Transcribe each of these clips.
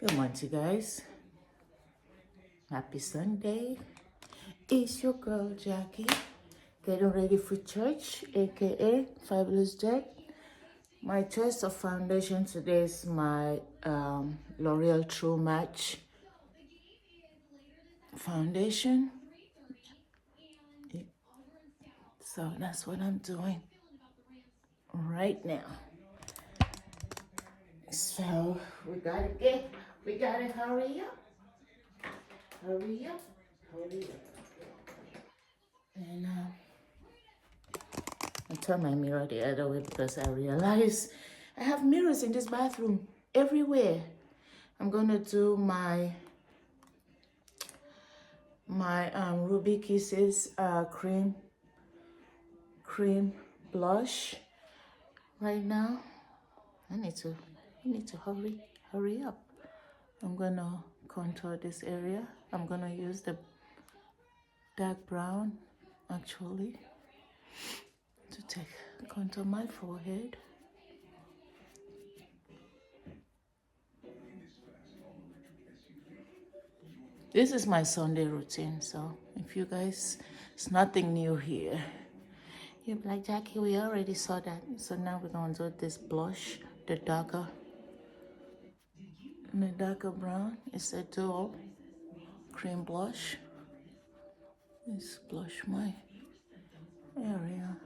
Good morning, you guys. Happy Sunday. It's your girl Jackie, getting ready for church, aka Fabulous Jack. My choice of foundation today is my L'Oreal True Match foundation. So that's what I'm doing right now. So we gotta hurry up. Hurry up. Hurry up. And I turn my mirror the other way because I realize I have mirrors in this bathroom everywhere. I'm gonna do my Ruby Kisses cream blush right now. I need to hurry up. I'm gonna contour this area. I'm gonna use the dark brown actually to contour my forehead. This is my Sunday routine, so if you guys, it's nothing new here. You're like, Jackie, we already saw that. So now we're gonna do this blush, the darker brown. It's a dual cream blush. Let's blush my area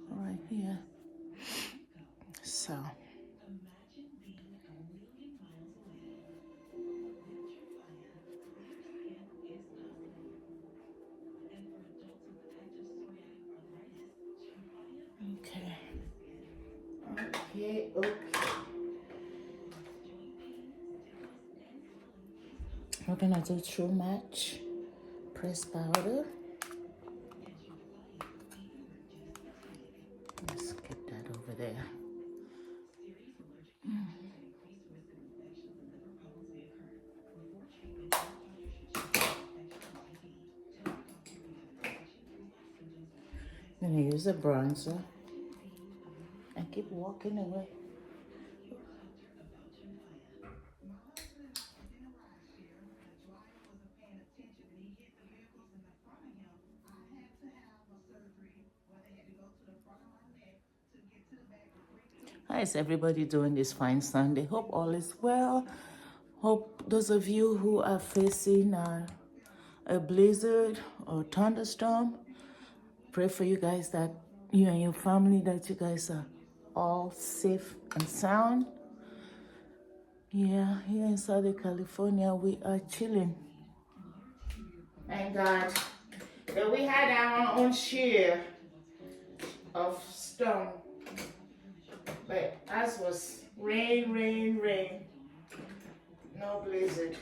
right here. So. Okay. We're gonna do True Match pressed powder. Let's get that over there. I'm gonna use a bronzer and keep walking away. How is everybody doing this fine Sunday? Hope all is well. Hope those of you who are facing a blizzard or thunderstorm, pray for you guys that you and your family, that you guys are all safe and sound. Yeah, here in Southern California, we are chilling. Thank God that we had our own share of storm. But as was rain, no blizzard.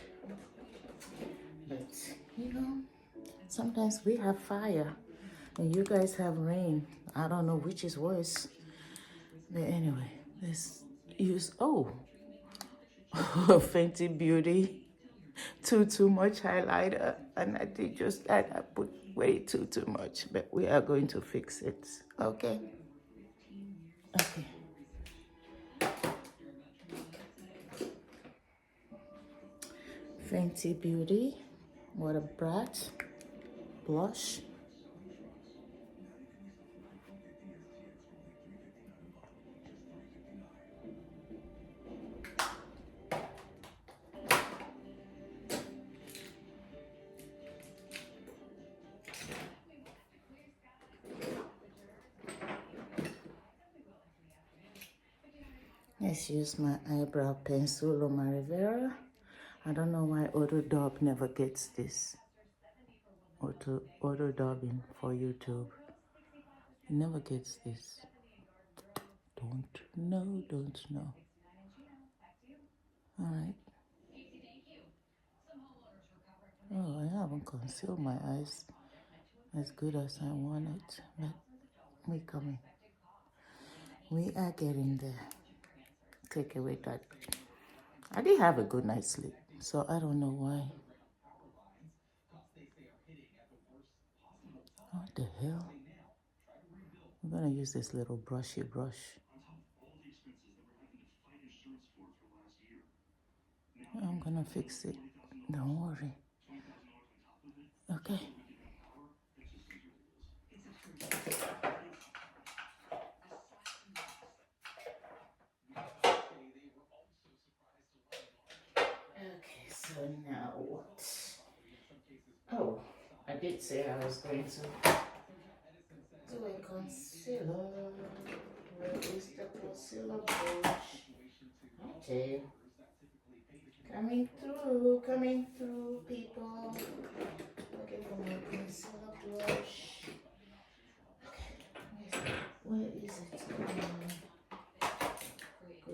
But you know, sometimes we have fire and you guys have rain. I don't know which is worse. But anyway, let's use Fenty Beauty too much highlighter, and I did just that. I put way too much, but we are going to fix it. Okay. Fenty Beauty, what a brat blush. Let's use my eyebrow pencil, Loma Rivera. I don't know why Auto Dub never gets this. Auto dubbing for YouTube. It never gets this. Don't know. Alright. Oh, I haven't concealed my eyes as good as I want it, but we coming. We are getting there. Take away that. I did have a good night's sleep, so I don't know why. What the hell? I'm gonna use this little brushy brush. I'm gonna fix it. Don't worry. Okay. Okay, so now what? Oh, I did say I was going to do a concealer. Where is the concealer brush? Okay. Coming through, people. Looking for my concealer brush. Okay, where is it?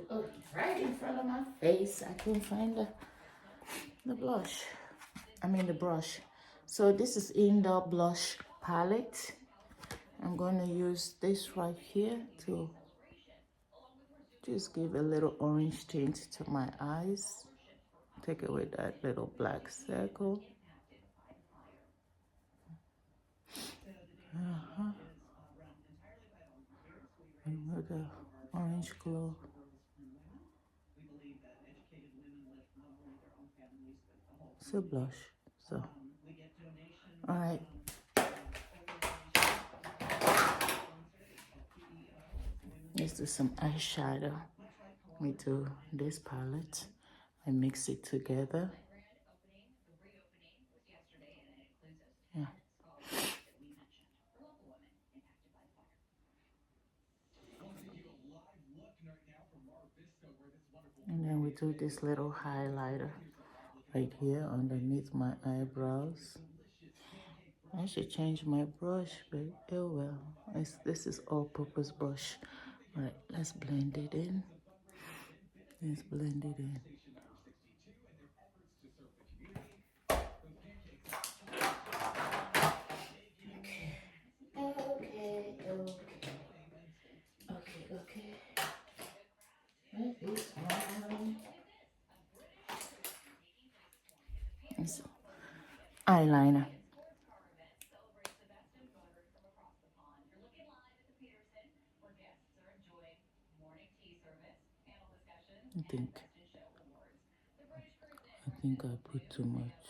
Oh, right in front of my face. I couldn't find the blush. I mean the brush. So this is in the blush palette. I'm going to use this right here to just give a little orange tint to my eyes. Take away that little black circle. And with the orange glow. It's a blush. So, all right. Let's do some eyeshadow. We do this palette. I mix it together. Yeah. And then we do this little highlighter right here underneath my eyebrows. I should change my brush, but oh well. This is all-purpose brush. All right, let's blend it in. Let's blend it in. Okay. That is my it's eyeliner. I think I put too much.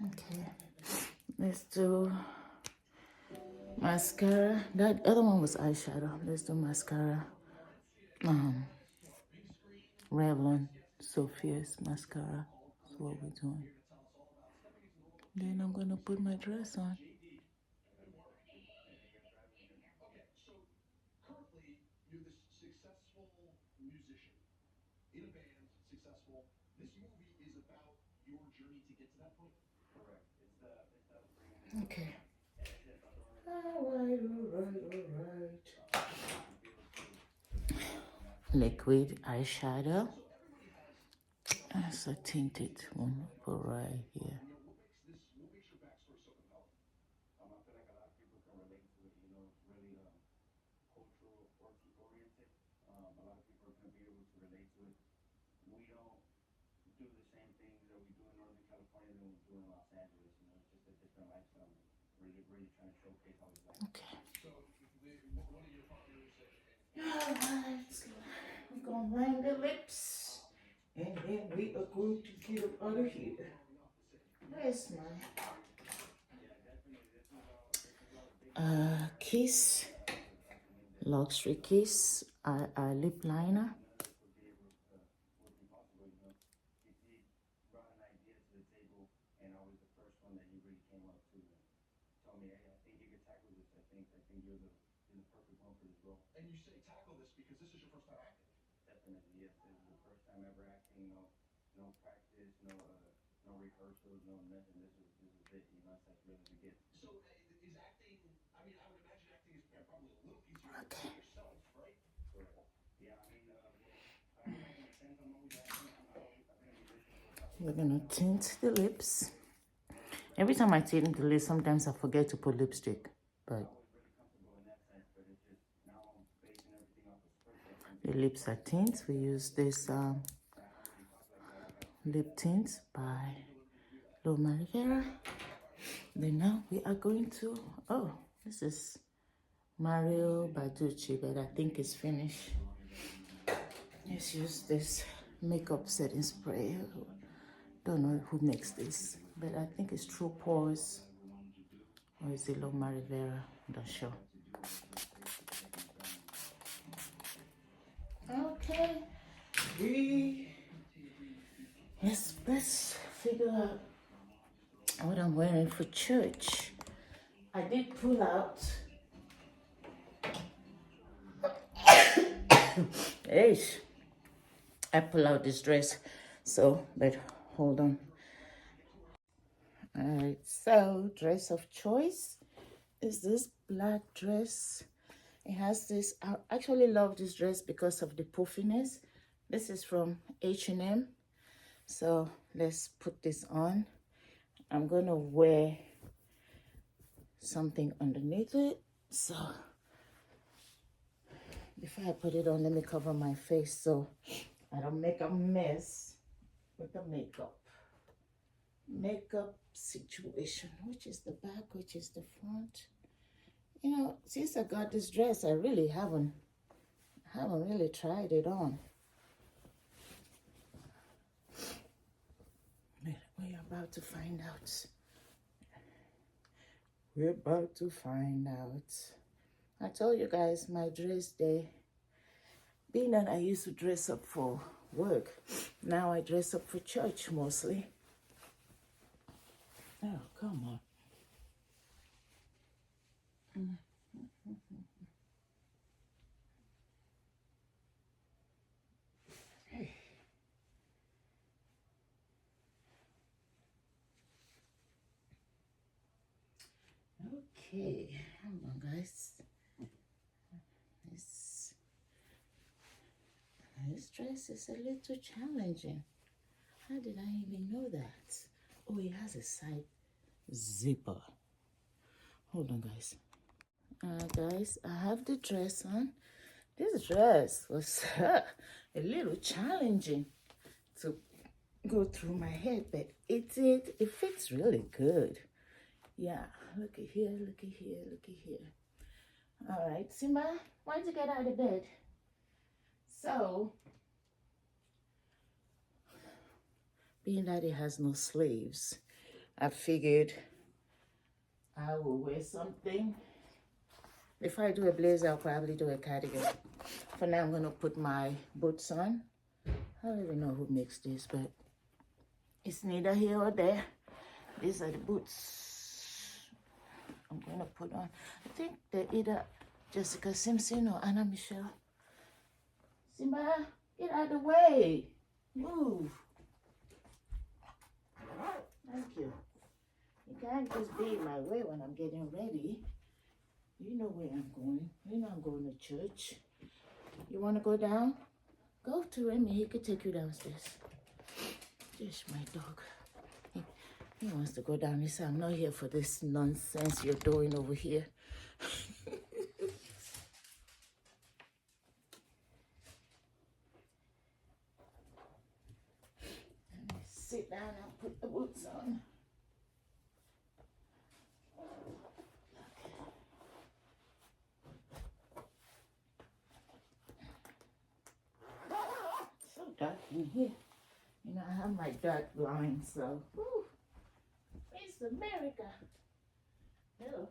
Okay, let's do mascara. That other one was eyeshadow. Let's do mascara. Revlon Sophia's mascara. That's what we're doing. Then I'm gonna put my dress on. Okay. All right. Liquid eyeshadow. That's a tinted one for right here. Okay. Alright, we're gonna line the lips and then we are going to get up out of here. Where's my Kiss Luxury Kiss lip liner. Okay. We're gonna tint the lips. Every time I tint the lips, sometimes I forget to put lipstick, but the lips are tint. We use this lip tint by L'Oreal. Then now we are going to, oh, this is Mario Baducci, but I think it's finished. Let's use this makeup setting spray. Don't know who makes this, but I think it's True Pores. Or is it Loma Rivera? I'm not sure. Okay. Let's figure out what I'm wearing for church. I did pull out. Eish. I pull out this dress. So, but hold on. Alright, so dress of choice is this black dress. It has this, I actually love this dress because of the puffiness. This is from H&M. So let's put this on. I'm gonna wear something underneath it. So before I put it on, let me cover my face so I don't make a mess with the makeup situation. Which is the back, which is the front. You know, since I got this dress, I really haven't really tried it on. We're about to find out. We're about to find out. I told you guys my dress day. Being that I used to dress up for work, now I dress up for church mostly. Oh, come on. Okay, hold on, guys. This dress is a little challenging. How did I even know that? Oh, it has a side zipper. Hold on, guys. Guys, I have the dress on. This dress was a little challenging to go through my head, but it fits really good. Yeah, look at here, look at here, look at here. All right, Simba, why'd you get out of bed? So, being that it has no sleeves, I figured I will wear something. If I do a blazer, I'll probably do a cardigan. For now, I'm gonna put my boots on. I don't even know who makes this, but it's neither here or there. These are the boots I'm gonna put on. I think they're either Jessica Simpson or Anna Michelle. Simba, get out of the way. Move. Thank you. You can't just be in my way when I'm getting ready. You know where I'm going. You know I'm going to church. You want to go down? Go to Remy. He could take you downstairs. Just my dog. He wants to go down. He said, I'm not here for this nonsense you're doing over here. Let me sit down and put the boots on. So dark in here. You know, I have my dark blinds, so. Whew. It's America. Hello.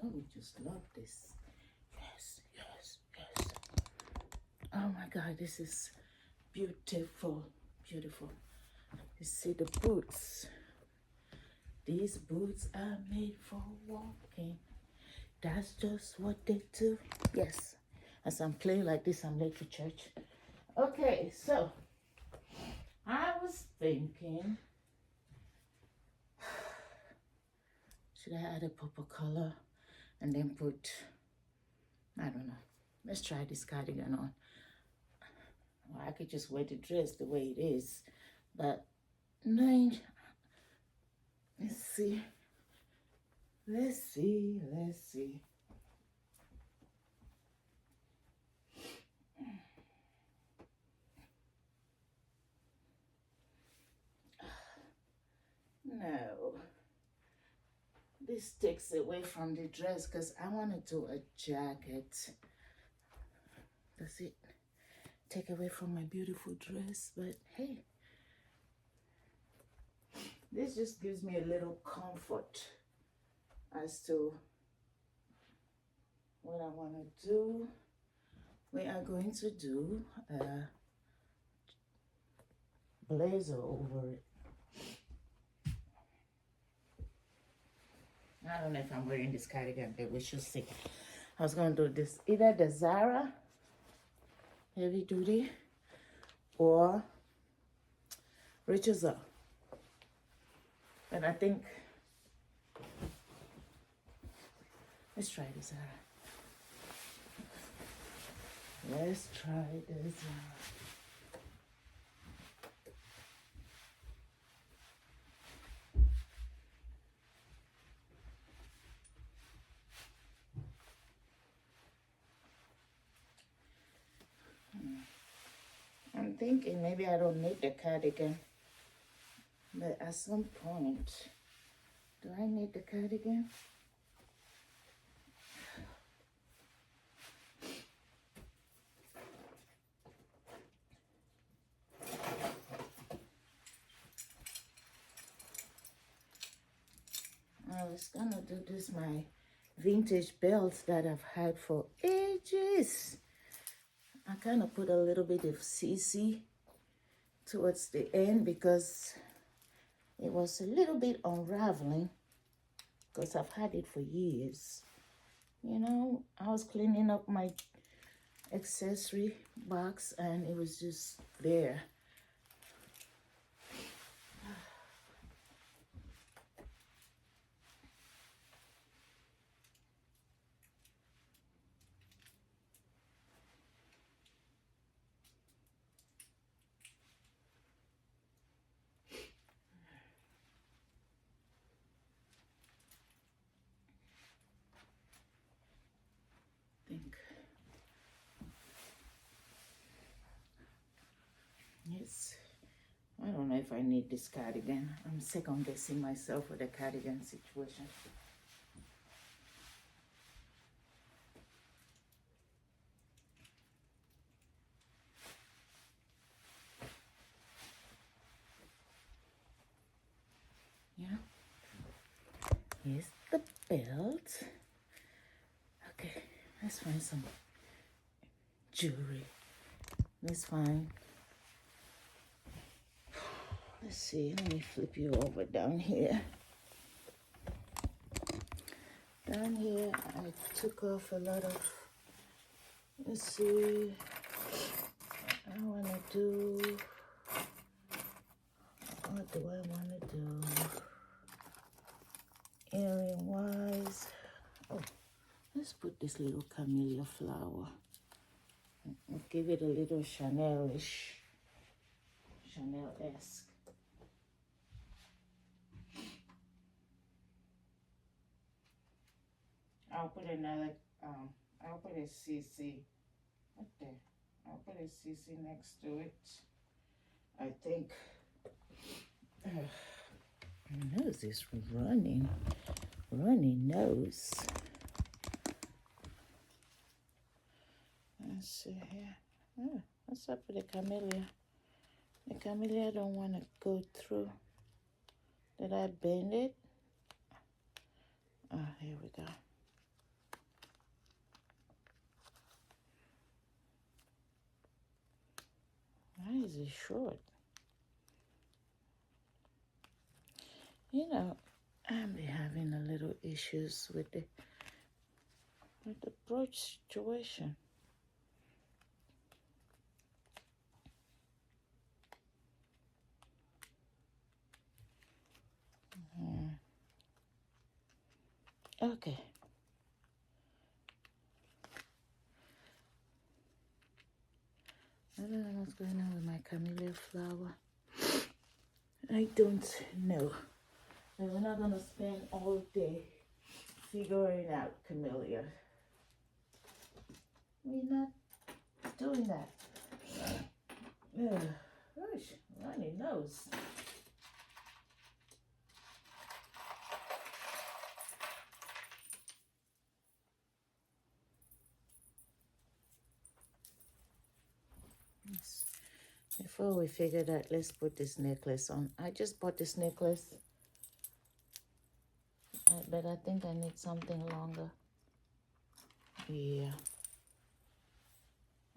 Oh, we just love this. Yes, yes, yes. Oh my God, this is beautiful, beautiful. You see the boots. These boots are made for walking. That's just what they do. Yes, as I'm playing like this, I'm late for church. Okay, so I was thinking, should I add a purple color and then put, I don't know. Let's try this cardigan on. Well, I could just wear the dress the way it is, but no. Let's see. Let's see. Let's see. No. this takes away from the dress because I want to do a jacket. Does it take away from my beautiful dress? But hey, this just gives me a little comfort as to what I want to do. We are going to do a blazer over it. I don't know if I'm wearing this cardigan, but we should see. I was going to do this, either the Zara heavy duty or Richard's Up. But I think, let's try the Zara. Let's try the Zara. I'm thinking maybe I don't need the cardigan, but at some point, do I need the cardigan? I was gonna do this, my vintage belts that I've had for ages. I kind of put a little bit of CC towards the end because it was a little bit unraveling because I've had it for years. You know, I was cleaning up my accessory box and it was just there. Yes, I don't know if I need this cardigan. I'm second guessing myself with the cardigan situation. Yeah, here's the belt. Okay, let's find some jewelry. Let's find. Let's see, let me flip you over down here. Down here, I took off a lot of, let's see, I want to do, what do I want to do? Earring wise, oh, let's put this little camellia flower. I'll give it a little Chanel-ish, Chanel-esque. I'll put another, I'll put a CC, what there? I'll put a CC next to it. I think, my nose is running nose. Let's see here. Oh, what's up with the camellia? The camellia don't want to go through. Did I bend it? Oh, here we go. Why is it short? You know, I've been having a little issues with the brooch situation. Okay. I don't know what's going on with my camellia flower. I don't know. And we're not going to spend all day figuring out camellia. We're not doing that. Gosh, runny nose. Before we figure that, let's put this necklace on. I just bought this necklace, but I think I need something longer. Yeah.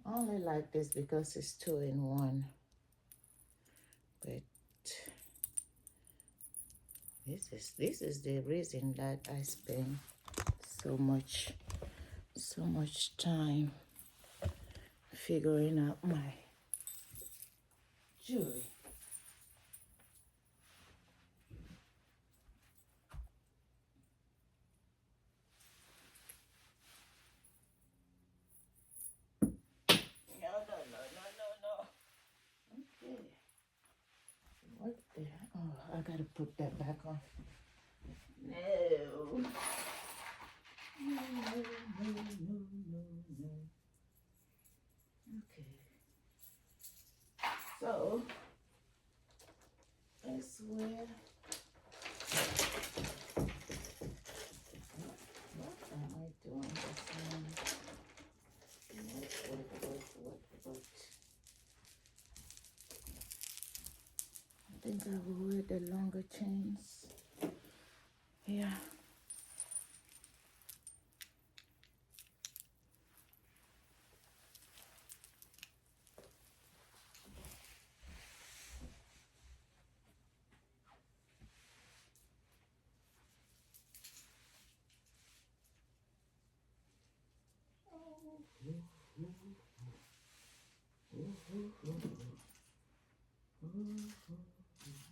I only like this because it's 2-in-1. But this is the reason that I spend so much time figuring out my jewelry. No. Okay. What the? Oh, I gotta put that back on. No. No. Okay. So, let's wear. What am I doing this one? What? I think I will wear the longer chains. Yeah.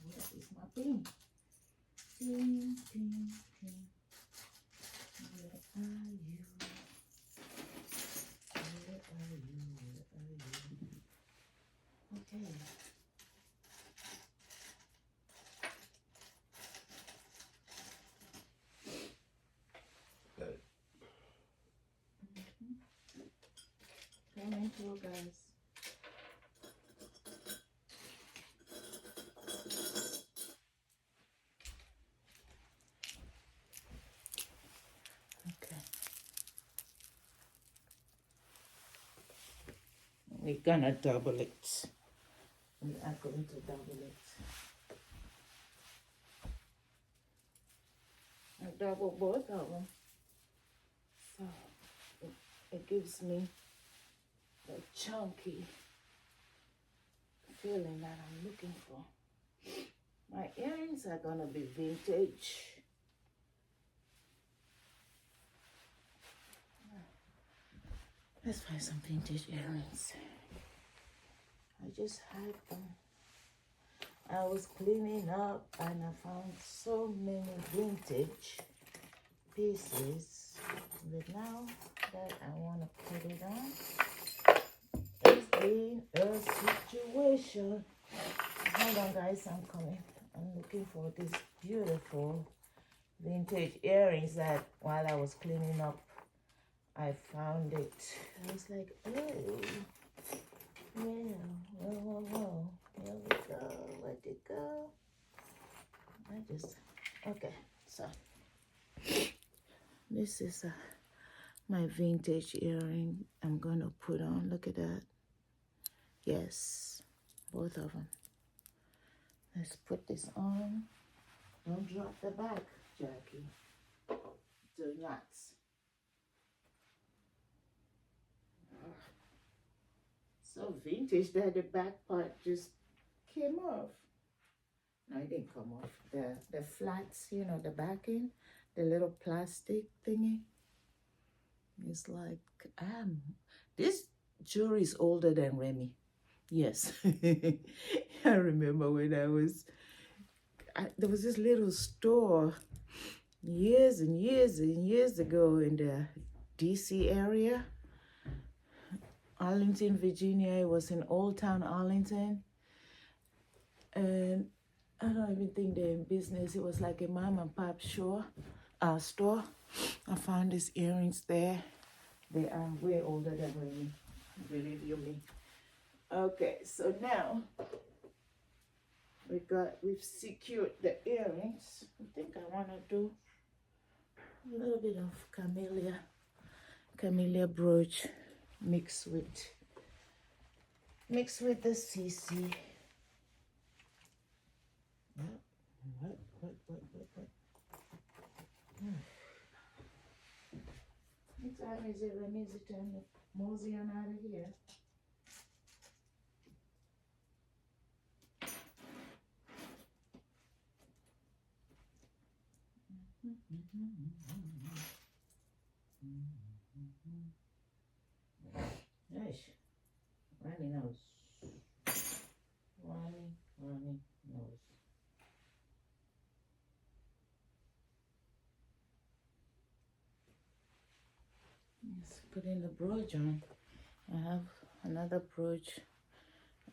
What is my pin? Pin. Where are you? Okay. Coming through, guys. Okay. We're gonna double it. We are going to double it. I double both of them. So it gives me the chunky feeling that I'm looking for. My earrings are gonna be vintage. Let's find some vintage earrings. I just had them. I was cleaning up and I found so many vintage pieces. But now that I want to put it on, it's been a situation. Hold on, guys, I'm coming. I'm looking for this beautiful vintage earrings that while I was cleaning up, I found it. I was like, oh, yeah, whoa. Here we go. Where'd it go? Okay, so this is my vintage earring I'm gonna put on. Look at that. Yes, both of them. Let's put this on. Don't drop the back, Jackie. Do not. So vintage that the back part just came off. No, it didn't come off. The flats, you know, the backing, the little plastic thingy. It's like, this jewelry is older than Remy. Yes. I remember when there was this little store years and years ago in the DC area. Arlington, Virginia. It was in Old Town Arlington. And I don't even think they're in business. It was like a mom and pop store. I found these earrings there. They are way older than me, believe you me. Okay, so now we've secured the earrings. I think I want to do a little bit of camellia brooch mixed with mixed with the CC. What? What time is it? When is it time to mosey on out of here? Nice. Runny nose. Runny nose. Let's put in the brooch on. I have another brooch.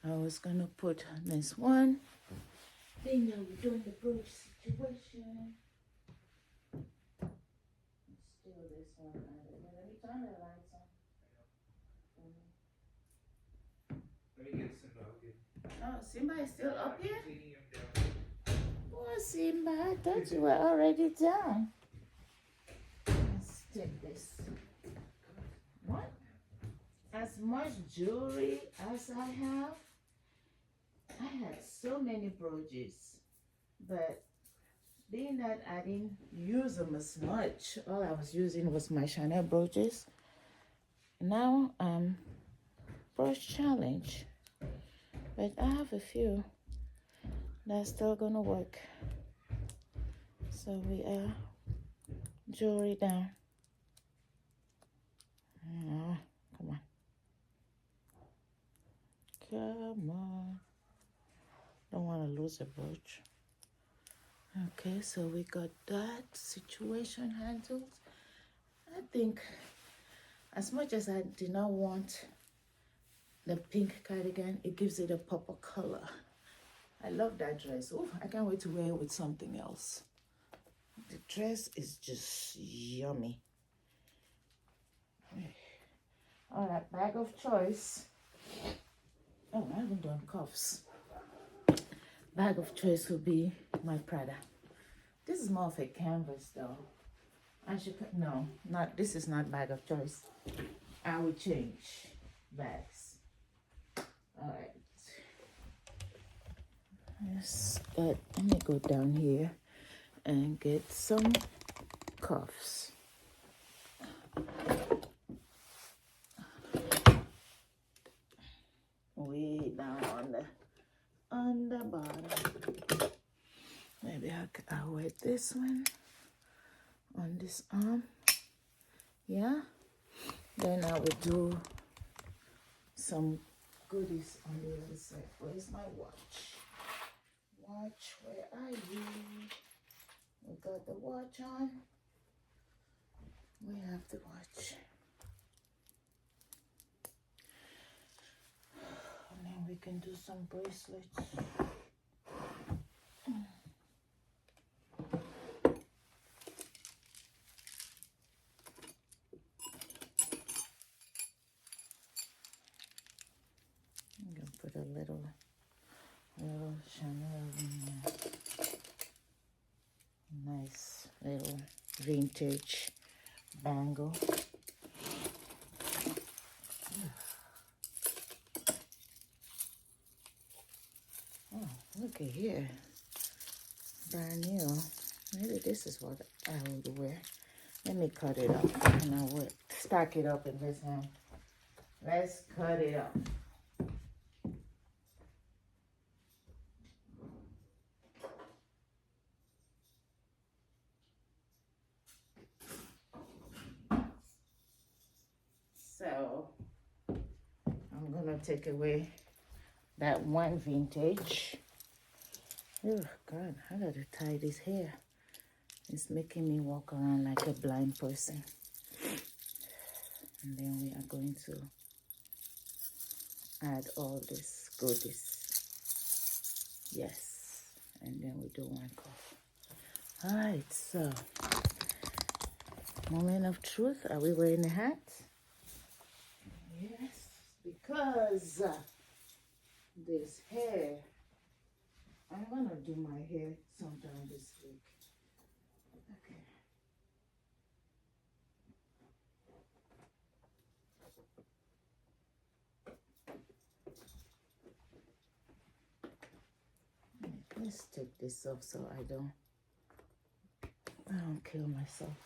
I was gonna put this one. Then now we're doing the brooch situation. Still this one. Let me turn the lights on. Let me get Simba up here. Oh, Simba is still up here? Oh, Simba, I thought you were already down. Let's take this. What? As much jewelry as I have, I had so many brooches, but being that I didn't use them as much, all I was using was my Chanel brooches. Now I'm brooch challenge, but I have a few that's still gonna work. So we are jewelry down. Oh, come on. Don't want to lose a brooch. Okay, so we got that situation handled. I think as much as I did not want the pink cardigan, it gives it a purple color. I love that dress. Oh, I can't wait to wear it with something else. The dress is just yummy. All right, bag of choice. Oh, I haven't done cuffs. Bag of choice will be my Prada. This is more of a canvas though. I should put, no, not, this is not bag of choice. I will change bags. All right. Yes, but let me go down here and get some cuffs. Way down on the bottom. Maybe I'll wear this one on this arm. Yeah. Then I will do some goodies on the other side. Where's my watch? Watch, where are you? We got the watch on. We have the watch. And then we can do some bracelets. I'm gonna put a little Chanel in there. Nice little vintage bangle. Oh, look at here. Brand new. Maybe this is what I would wear. Let me cut it up and I will stack it up in this hand. Let's cut it up. So I'm gonna take away that one vintage. Oh God, I gotta tie this hair. It's making me walk around like a blind person. And then we are going to add all this goodies. Yes. And then we do one cuff. All right, so moment of truth. Are we wearing a hat? Yes, because this hair, I'm gonna do my hair sometime this week. Okay. Let's take this off so I don't kill myself.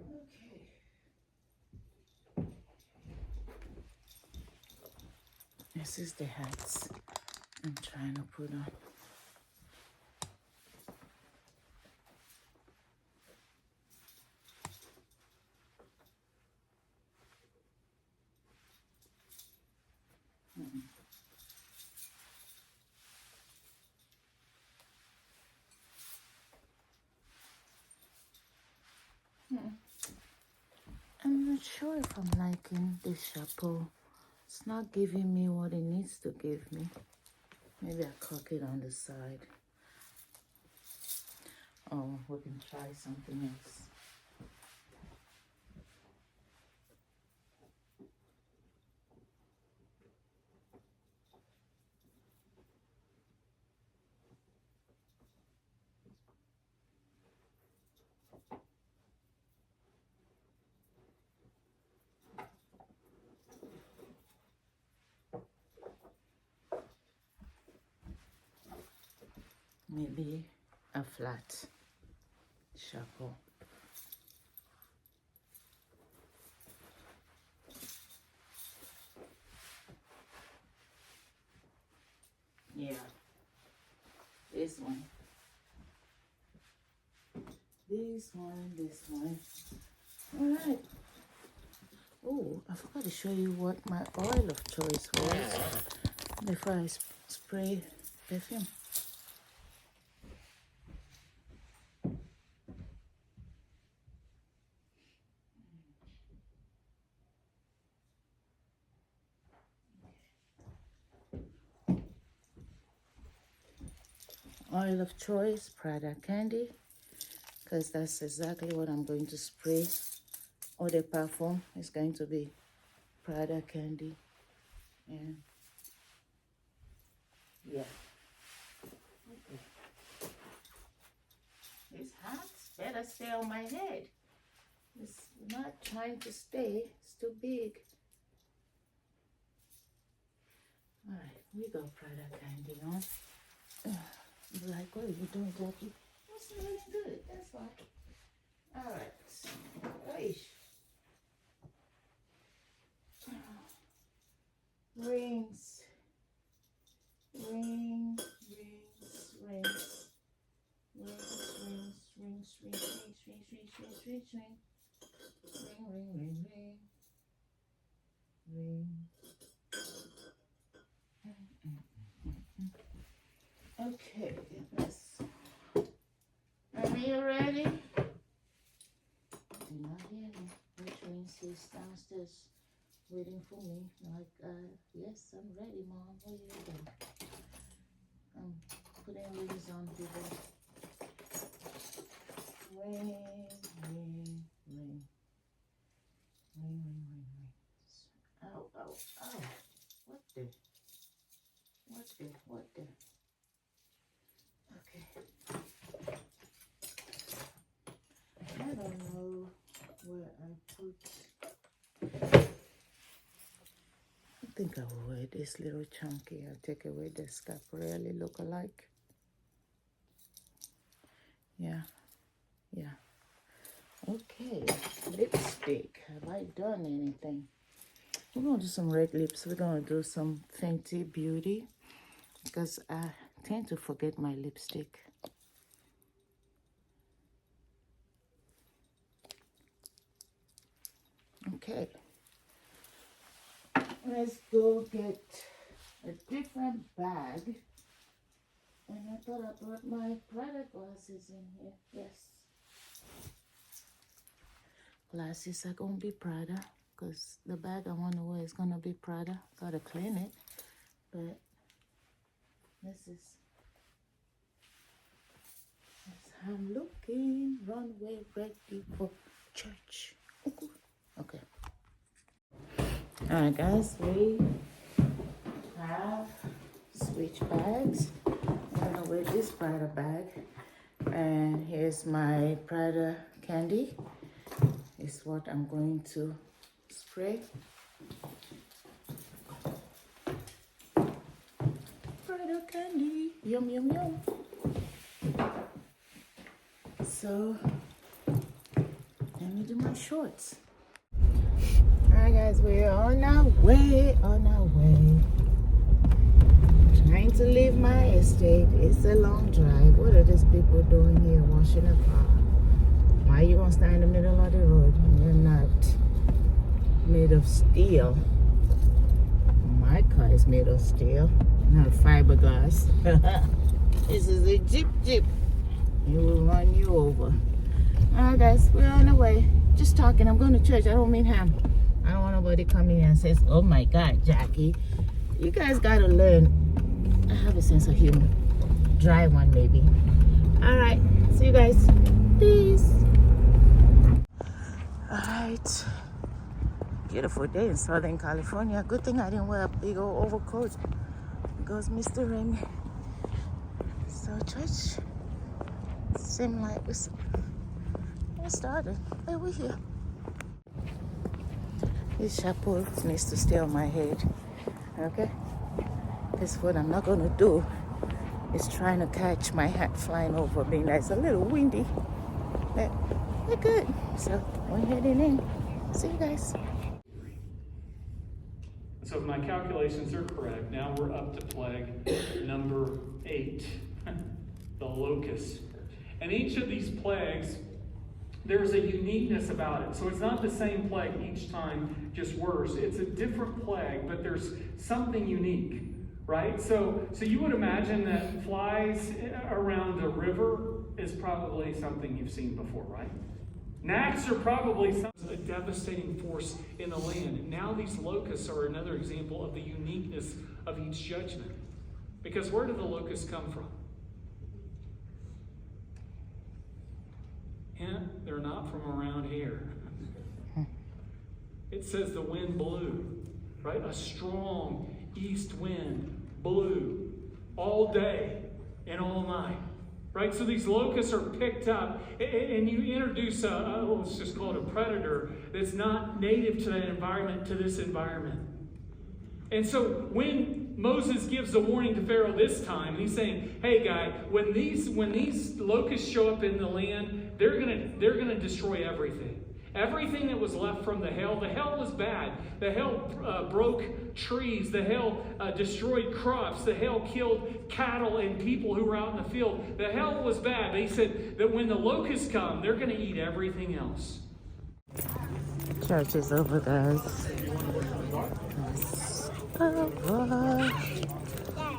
Okay. This is the hats I'm trying to put on. I'm not sure if I'm liking this chapeau. It's not giving me what it needs to give me. Maybe I cock it on the side. Oh, we can try something else. Maybe a flat chapeau. Yeah, this one. This one. All right. Oh, I forgot to show you what my oil of choice was before I spray perfume. Oil of choice, Prada Candy, because that's exactly what I'm going to spray. Eau de parfum is going to be Prada Candy. And yeah. Okay. This hat better stay on my head. It's not trying to stay. It's too big. All right, we got Prada Candy on. Like, what are you doing, Jackie? I'm smelling good. That's why. All right. Oish. Rings. Ring, rings, rings. Rings. Ring. Okay, let's. Are you ready? You're not here. Which means he's downstairs waiting for me. Like, yes, I'm ready, Mom. What are you doing? I'm putting rings on people. Ring. Ow. What the? Okay. I don't know where I put. I think I will wear this little chunky. I'll take away the scaparelli look-alike. Yeah. Okay, lipstick. Have I done anything? We're gonna do some red lips. We're gonna do some Fenty Beauty because I tend to forget my lipstick. Okay, let's go get a different bag. And I thought I brought my Prada glasses in here. Yes. Glasses are gonna be Prada because the bag I want to wear is gonna be Prada. Gotta clean it, but this is how I'm looking. Runway ready for church. Ooh. Okay. All right, guys, we have switch bags. I'm gonna wear this Prada bag. And here's my Prada candy. It's what I'm going to spray. Prada candy, yum yum yum. So let me do my shorts. Alright guys, we're on our way, Trying to leave my estate. It's a long drive. What are these people doing here washing a car? Why you gonna stand in the middle of the road? You're not made of steel. My car is made of steel, not fiberglass. This is a Jeep. It will run you over. Alright guys, we're on the way. Just talking. I'm going to church. I don't mean ham. I don't want nobody coming in and says, oh my God, Jackie. You guys gotta learn. I have a sense of humor. Dry one maybe. Alright, see you guys. Peace. Alright. Beautiful day in Southern California. Good thing I didn't wear a big old overcoat. Goes Mr. Remy. So church seemed like we started. Hey, we're here. This chapeau needs to stay on my head. Okay? Because what I'm not gonna do is trying to catch my hat flying over me. It's a little windy. But we're good. So we're heading in. See you guys. So if my calculations are correct, now we're up to plague number 8, the locust. And each of these plagues, there's a uniqueness about it. So it's not the same plague each time, just worse. It's a different plague, but there's something unique, right? So you would imagine that flies around a river is probably something you've seen before, right? Gnats are probably a devastating force in the land. Now these locusts are another example of the uniqueness of each judgment. Because where do the locusts come from? Hint, they're not from around here. It says the wind blew, right? A strong east wind blew all day and all night. Right, so these locusts are picked up, and you introduce let's just call it a predator that's not native to that environment, to this environment. And so when Moses gives the warning to Pharaoh this time, and he's saying, "Hey, guy, when these locusts show up in the land, they're gonna destroy everything. Everything that was left from the hail was bad. The hail broke trees. The hail destroyed crops. The hail killed cattle and people who were out in the field. The hail was bad. But he said that when the locusts come, they're going to eat everything else." Church is over, guys. It's over.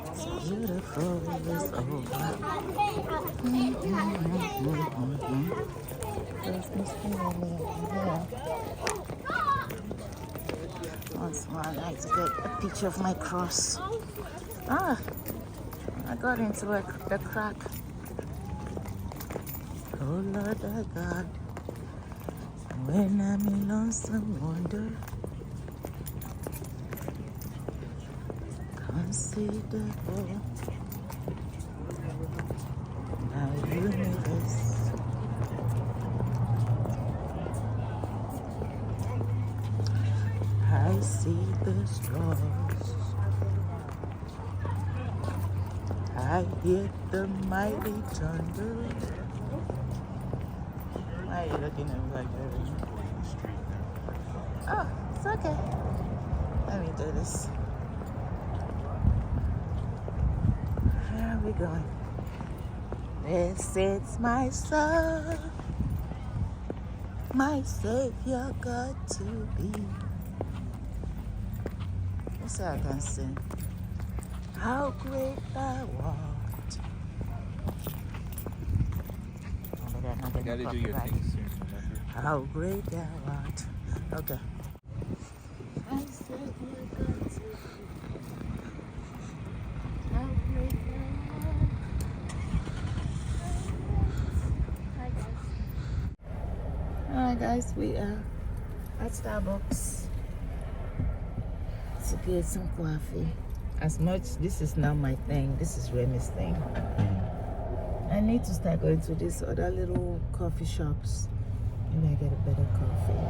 It's beautiful. It's over. There's Mr. Remy here. Once more, I'd like to get a picture of my cross. I got into the crack. Oh Lord our God, when I'm in lonesome wonder, consider my universe. I see the stars. I hear the mighty thunder. Why are you looking at me like that? Oh, it's okay. Let me do this. Where are we going? This is my son, my Savior got to be. So I can sing. How great thou art. You gotta do your thing soon, remember? How great thou art. Okay. I said you got to be. How great thou art. Hi guys. Alright guys, we are at Starbucks to get some coffee. as much. This is not my thing. This is Remy's thing. I need to start going to these other little coffee shops. Maybe I get a better coffee.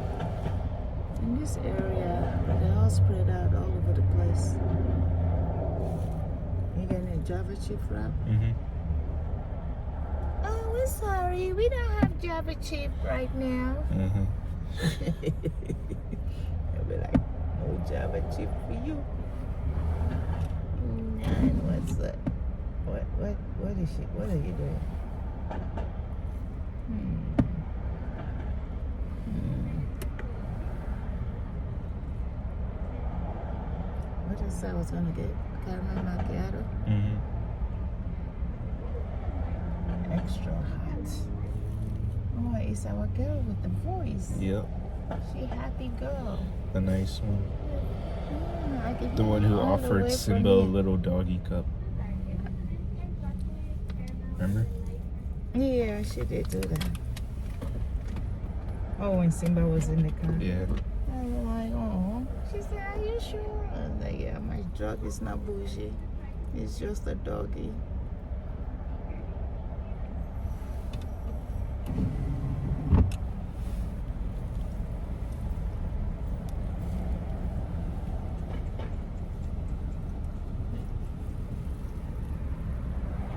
In this area, they're all spread out all over the place. You getting a Java chip wrap? Oh, we're sorry. We don't have Java chip right now. They'll be like, no Java chip for you. And what's that? What is she? What are you doing? What else I was gonna get? Caramel macchiato. Extra hot. Oh, it's our girl with the voice. Yep. She happy girl. The nice one. I can The hear one you who all the way offered from Simba a here. little doggy cup. Remember? Yeah, she did do that. Oh, when Simba was in the car. Yeah. I was like, oh. She said, are you sure? I was like, yeah, my dog is not bougie. It's just a doggy.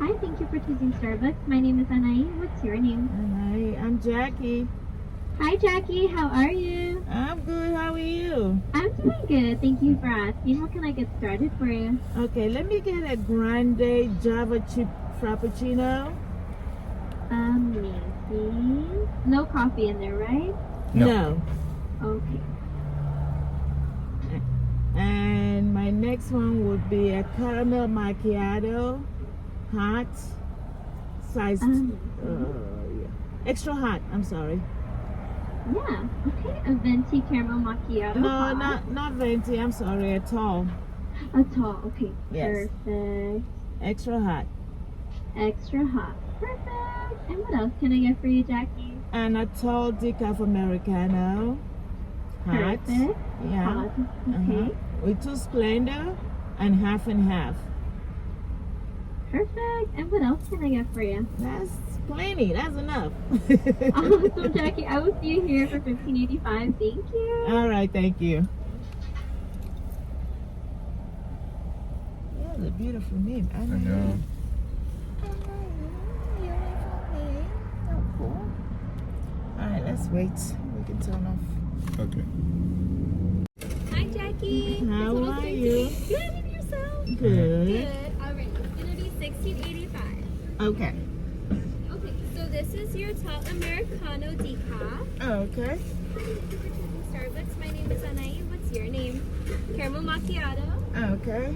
Hi, thank you for choosing Starbucks. My name is Anai. What's your name? Hi, I'm Jackie. Hi, Jackie. How are you? I'm good. How are you? I'm doing good. Thank you for asking. How can I get started for you? Okay, let me get a grande Java chip frappuccino. Amazing. No coffee in there, right? No. Okay. And my next one would be a caramel macchiato, hot, size, yeah. Extra hot. I'm sorry. Yeah. Okay. A venti caramel macchiato. No, hot. not venti. I'm sorry, a tall. A tall. Okay. Yes. Perfect. Extra hot. Extra hot. Perfect. And what else can I get for you, Jackie? And a tall decaf Americano. Hot. Perfect. Yeah. Hot. Okay. With 2 Splenda and half and half. Perfect. And what else can I get for you? That's plenty. That's enough. Awesome, Jackie. I will see you here for $15.85. Thank you. All right. Thank you. Yeah, the beautiful name. I know. All right. Let's wait. We can turn off. Okay. Hi, Jackie. How This one is are going to you? be- Good, and yourself? Good. Good. All right. It's going to be $16.85. Okay. Okay. So this is your tall Americano decaf. Okay. Hi, thank you for choosing Starbucks. My name is Anai. What's your name? Caramel macchiato. Okay.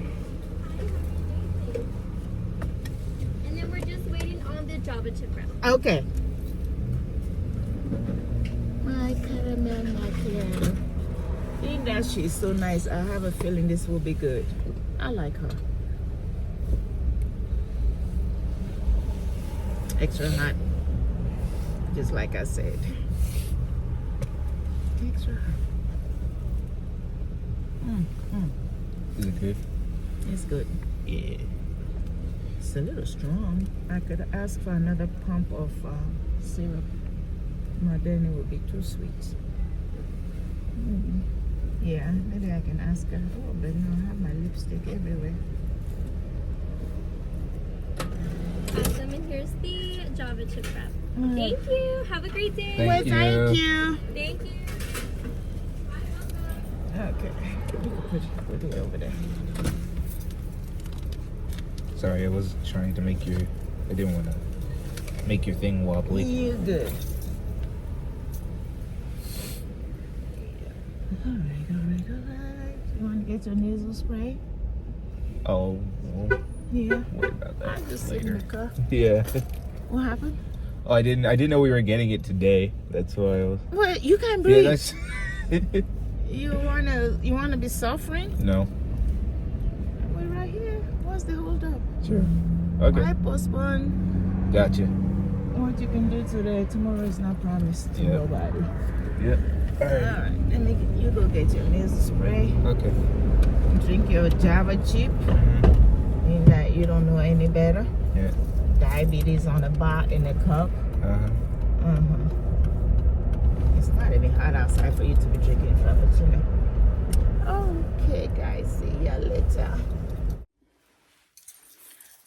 And then we're just waiting on the Java chip wrap. Okay. My caramel macchiato. Being that she's so nice, I have a feeling this will be good. I like her. Extra hot. Just like I said. Extra hot. Is it good? It's good. Yeah. It's a little strong. I could ask for another pump of syrup. But then it would be too sweet. Yeah, maybe I can ask her. Oh, but no, I have my lipstick everywhere. Awesome. And here's the Java chip wrap. All right. Thank you. Have a great day. Thank you. Thank you. Thank you. Okay, you can put it over there. Sorry, I was trying to make your. I didn't want to make your thing wobbly. You good. All right. You want to get your nasal spray? Oh, well, Yeah. worry about that I just sit in later. the car. Yeah. What happened? Oh, I didn't know we were getting it today. That's why I was. Well, you can't Yeah, breathe. that's. You wanna be suffering? No. We're right here. What's the hold up? Sure. Okay. Why postpone Gotcha. what you can do today? Tomorrow is not promised to Yeah. nobody. Yep. All All right. right, you go get your nasal spray. Okay. Drink your Java chip. Mm-hmm. In that you don't know any better. Yeah. Diabetes on the bar in a cup. Uh-huh. It's not even hot outside for you to be drinking frappuccino. Okay, guys. See ya later.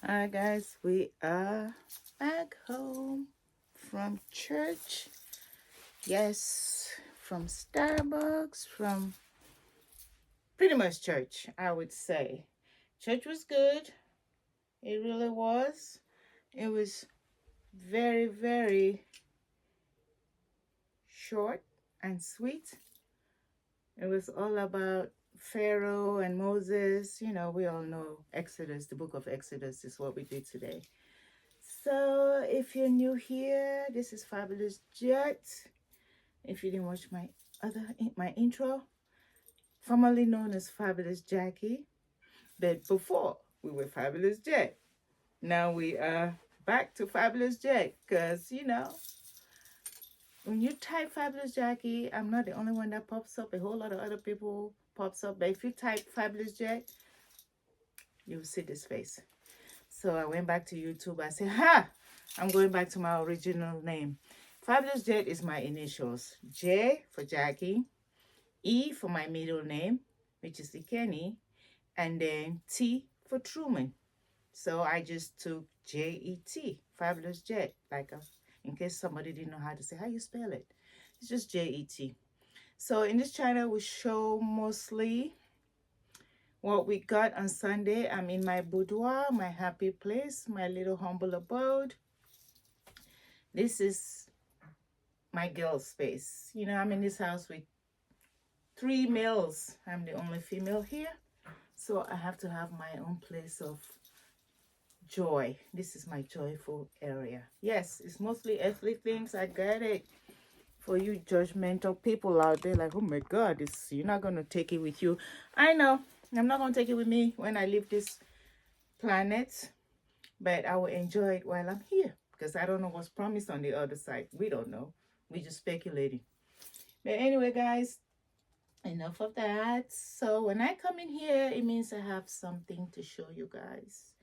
Alright, guys. We are back home from church. Yes, from Starbucks, from pretty much church, I would say. Church was good. It really was. It was very, very short and sweet. It was all about Pharaoh and Moses. You know, we all know Exodus, the book of Exodus is what we did today. So if you're new here, this is Fabulous Jet. If you didn't watch my intro, formerly known as Fabulous Jackie, but before we were Fabulous Jet. Now we are back to Fabulous Jet because, you know, when you type Fabulous Jackie, I'm not the only one that pops up. A whole lot of other people pops up. But if you type Fabulous Jet, you'll see this face. So I went back to YouTube. I said, I'm going back to my original name. Fabulous Jet is my initials. J for Jackie, E for my middle name, which is Kenny, and then T for Truman. So I just took J-E-T, Fabulous Jet, in case somebody didn't know how to say, how you spell it. It's just J-E-T. So in this channel, we show mostly what we got on Sunday. I'm in my boudoir, my happy place, my little humble abode. This is my girl space. You know, I'm in this house with 3 males. I'm the only female here. So I have to have my own place of joy. This is my joyful area. Yes, it's mostly earthly things. I get it. For you judgmental people out there, like, oh my God, you're not going to take it with you. I know. I'm not going to take it with me when I leave this planet. But I will enjoy it while I'm here. Because I don't know what's promised on the other side. We don't know. We're just speculating. But anyway, guys, enough of that. So when I come in here, it means I have something to show you guys.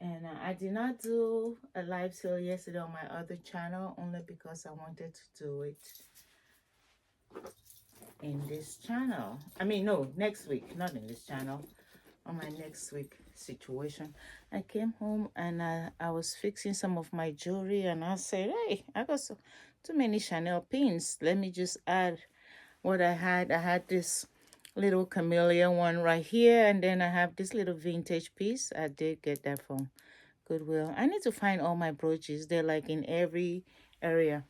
And I did not do a live sale yesterday on my other channel only because I wanted to do it in this channel. I mean, no, next week, not in this channel, on my next week situation. I came home and I was fixing some of my jewelry and I said, hey, I got too many Chanel pins. Let me just add what I had. I had this little camellia one right here, and then I have this little vintage piece. I did get that from Goodwill. I need to find all my brooches. They're like in every area.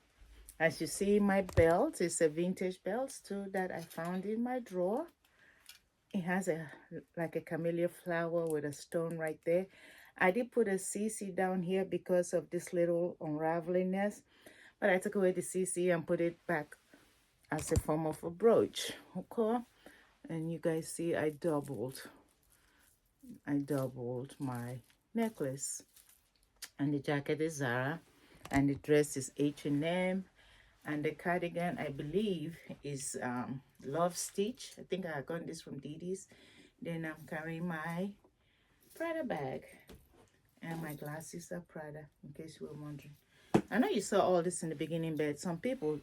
As you see, my belt is a vintage belt too that I found in my drawer. It has like a camellia flower with a stone right there. I did put a CC down here because of this little unravelingness, but I took away the CC and put it back as a form of a brooch. Okay, and you guys see I doubled my necklace. And the jacket is Zara, and the dress is H&M, and the cardigan, I believe, is Love Stitch. I think I got this from Didi's. Then I'm carrying my Prada bag, and my glasses are Prada, in case you were wondering. I know you saw all this in the beginning, but some people,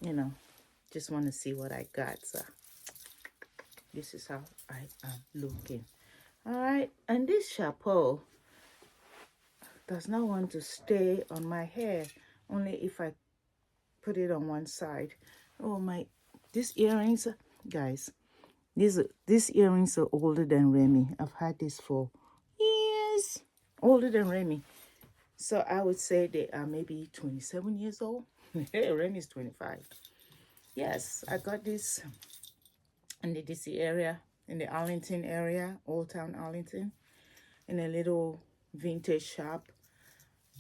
you know, just want to see what I got. So this is how I am looking. All right, and this chapeau does not want to stay on my hair, only if I put it on one side. Oh my, these earrings, guys, these earrings are older than Remy. I've had this for years, older than Remy. So I would say they are maybe 27 years old. Hey, Remy's 25. Yes, I got this in the DC area, in the Arlington area, Old Town Arlington, in a little vintage shop.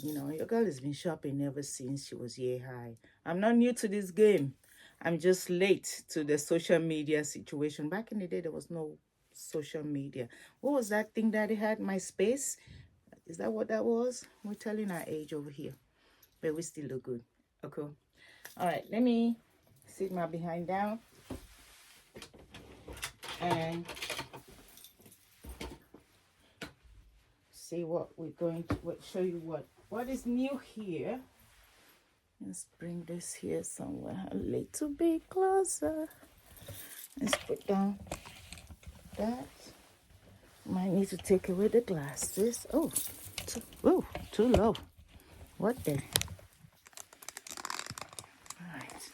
You know, your girl has been shopping ever since she was year high. I'm not new to this game. I'm just late to the social media situation. Back in the day, there was no social media. What was that thing that they had? MySpace? Is that what that was? We're telling our age over here. But we still look good. Okay. All right, let me sit my behind down. and see what we're going to show you what is new here. Let's bring this here somewhere a little bit closer. Let's put down that. Might need to take away the glasses. Oh, too low. What the? Alright.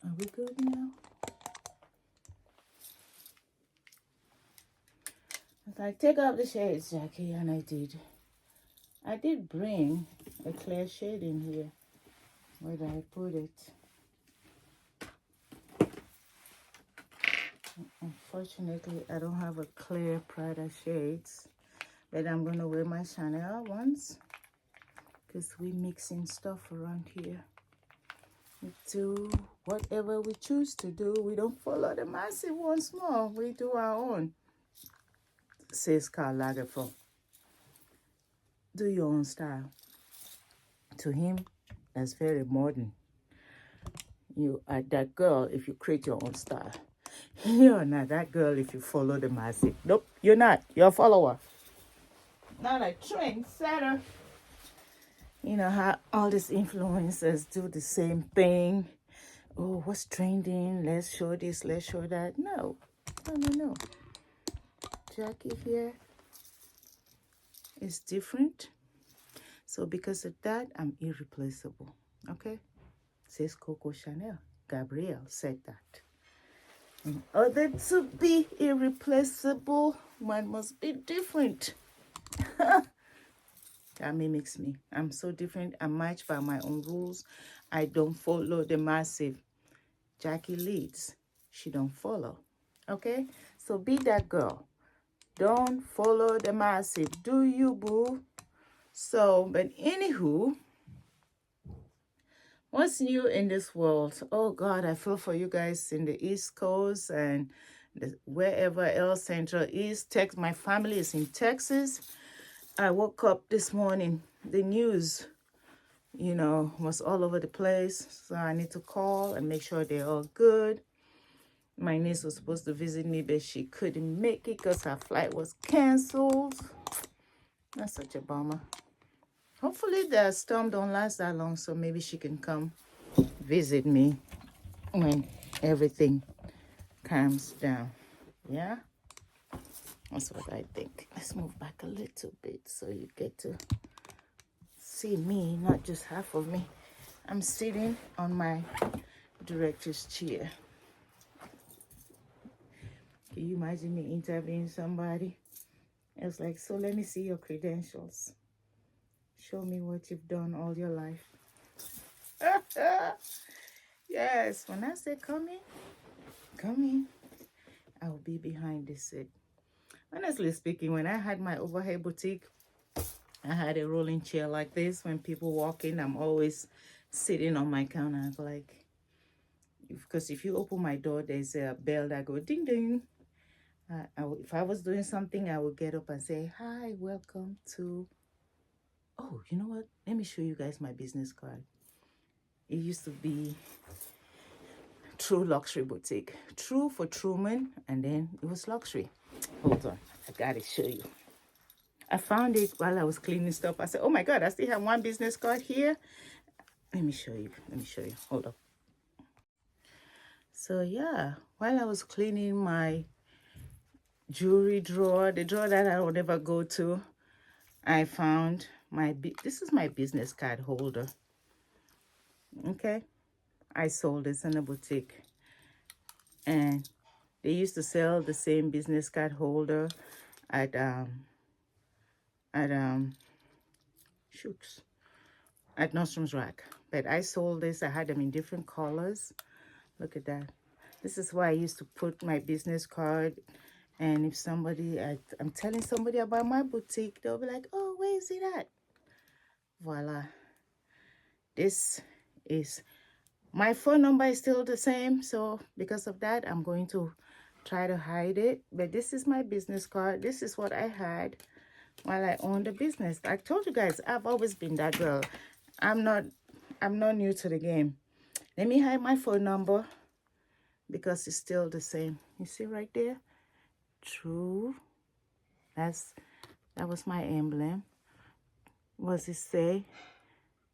Are we good now? I take off the shades, Jackie, and I did bring a clear shade in here. Where did I put it? Unfortunately, I don't have a clear Prada shades, but I'm gonna wear my Chanel ones because we mixing stuff around here. We do whatever we choose to do. We don't follow the massive once more. We do our own. Says Karl Lagerfeld. Do your own style. To him, that's very modern. You are that girl if you create your own style. You're not that girl if you follow the massive. Nope, you're not. You're a follower. Not a trendsetter. You know how all these influencers do the same thing. Oh, what's trending? Let's show this, let's show that. No. Jackie here is different. So because of that, I'm irreplaceable. Okay? Says Coco Chanel. Gabrielle said that. In order to be irreplaceable, one must be different. That mimics me. I'm so different. I'm matched by my own rules. I don't follow the massive. Jackie leads. She don't follow. Okay? So be that girl. Don't follow the massive. Do you, boo? So, but anywho, what's new in this world? Oh God, I feel for you guys in the East Coast and wherever else, Central East. My family is in Texas. I woke up this morning, the news, was all over the place. So I need to call and make sure they're all good. My niece was supposed to visit me, but she couldn't make it because her flight was canceled. That's such a bummer. Hopefully the storm don't last that long, so maybe she can come visit me when everything calms down. Yeah? That's what I think. Let's move back a little bit so you get to see me, not just half of me. I'm sitting on my director's chair. Can you imagine me interviewing somebody? I was like, so let me see your credentials. Show me what you've done all your life. Yes, when I say come in, I will be behind the seat. Honestly speaking, when I had my overhead boutique, I had a rolling chair like this. When people walk in, I'm always sitting on my counter. Because if you open my door, there's a bell that goes ding ding. If I was doing something, I would get up and say, hi, welcome to... Oh, you know what? Let me show you guys my business card. It used to be True Luxury Boutique. True for Truman, and then it was luxury. Hold on. I gotta show you. I found it while I was cleaning stuff. I said, oh my God, I still have one business card here. Let me show you. Hold up. So yeah, while I was cleaning my jewelry drawer, the drawer that I would never go to, I found this is my business card holder. Okay, I sold this in a boutique, and they used to sell the same business card holder at Nordstrom's Rack. But I sold this. I had them in different colors. Look at that. This is where I used to put my business card. And if I'm telling somebody about my boutique, they'll be like, oh, where is it at? Voila. This is, my phone number is still the same. So because of that, I'm going to try to hide it. But this is my business card. This is what I had while I owned the business. I told you guys, I've always been that girl. I'm not new to the game. Let me hide my phone number. because it's still the same. You see right there? True. That was my emblem. What does it say?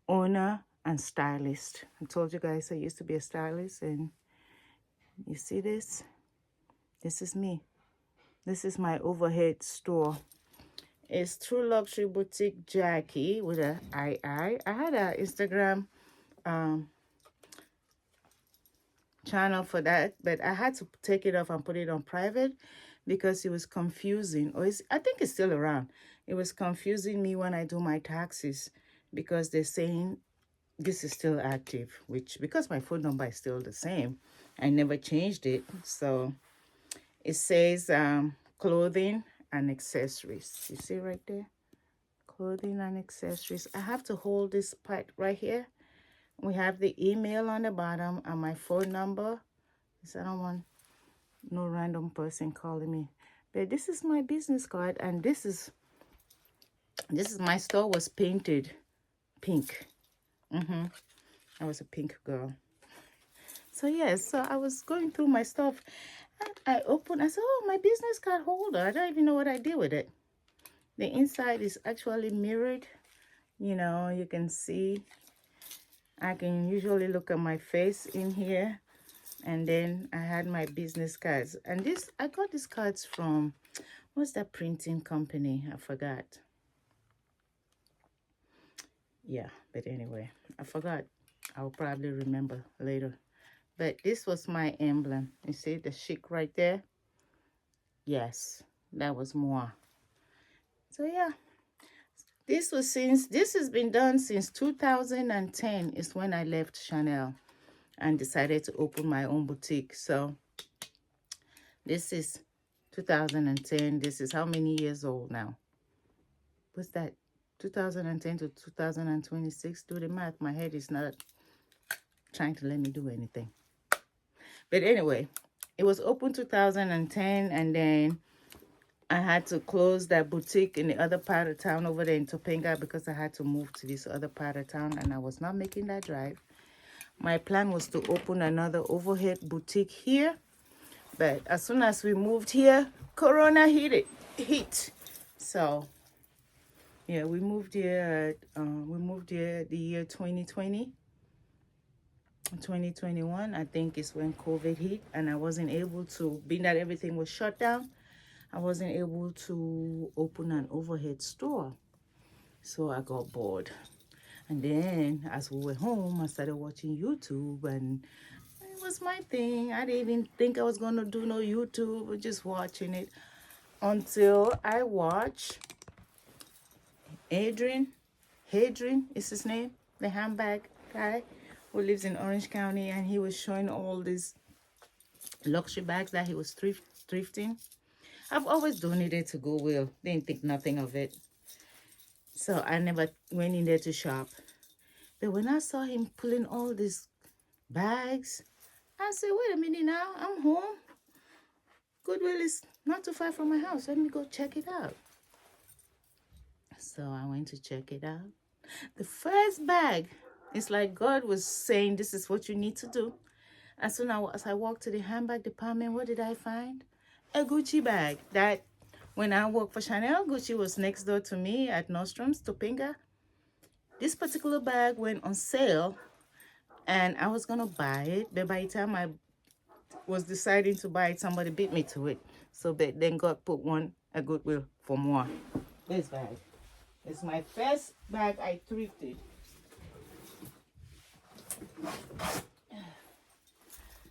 Owner and stylist. I told you guys I used to be a stylist, and you see this? This is me. This is my overhead store. It's True Luxury Boutique Jackie with a I. I had an Instagram channel for that, but I had to take it off and put it on private because it was confusing. I think it's still around. It was confusing me when I do my taxes because they're saying this is still active, which because my phone number is still the same, I never changed it. So it says clothing and accessories. You see right there? Clothing and accessories. I have to hold this part right here. We have the email on the bottom and my phone number. So I don't want no random person calling me. But this is my business card, and this is my store was painted pink. I was a pink girl. So yes, so I was going through my stuff and I said, oh, my business card holder. I don't even know what I did with it. The inside is actually mirrored. You know, you can see. I can usually look at my face in here. And then I had my business cards. And I got these cards from, what's that printing company? I forgot. Yeah, but anyway, I forgot. I'll probably remember later. But this was my emblem. You see the chic right there? Yes, that was moi. So yeah, this has been done since 2010 is when I left Chanel and decided to open my own boutique. So this is 2010. This is how many years old now? What's that? 2010 to 2026. Do the math. My head is not trying to let me do anything. But anyway, it was open 2010, and then I had to close that boutique in the other part of town over there in Topanga because I had to move to this other part of town, and I was not making that drive. My plan was to open another overhead boutique here, but as soon as we moved here, Corona hit. So yeah, we moved here the year 2020. 2021, I think, is when COVID hit, and I wasn't able to, being that everything was shut down, I wasn't able to open an overhead store. So I got bored. And then as we were home, I started watching YouTube, and it was my thing. I didn't even think I was going to do no YouTube, but just watching it until I watched Hadrian is his name, the handbag guy who lives in Orange County, and he was showing all these luxury bags that he was thrifting. I've always donated to Goodwill. Didn't think nothing of it. So I never went in there to shop. But when I saw him pulling all these bags, I said, wait a minute now, I'm home. Goodwill is not too far from my house. Let me go check it out. So I went to check it out. The first bag, it's like God was saying, this is what you need to do. As soon as I walked to the handbag department, what did I find? A Gucci bag. That when I worked for Chanel, Gucci was next door to me at Nordstrom's, Topanga. This particular bag went on sale, and I was going to buy it. But by the time I was deciding to buy it, somebody beat me to it. So then God put one at Goodwill for more. This bag. It's my first bag I thrifted.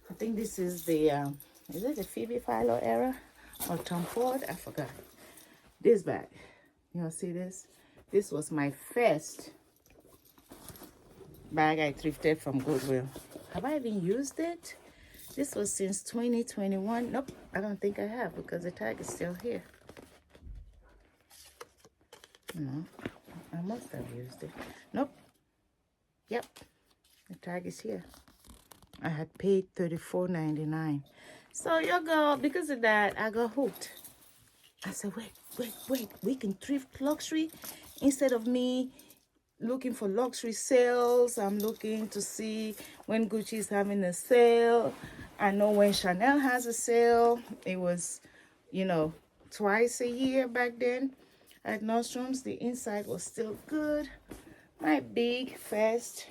I think this is the, is it the Phoebe Philo era or Tom Ford? I forgot. This bag. You see this? This was my first bag I thrifted from Goodwill. Have I even used it? This was since 2021. Nope, I don't think I have because the tag is still here. No, I must have used it. Nope. Yep, the tag is here. I had paid $34.99. So your girl, because of that, I got hooked. I said, wait, we can thrift luxury instead of me looking for luxury sales. I'm looking to see when Gucci is having a sale. I know when Chanel has a sale, it was, you know, twice a year back then at Nordstrom's. The inside was still good. My big, fast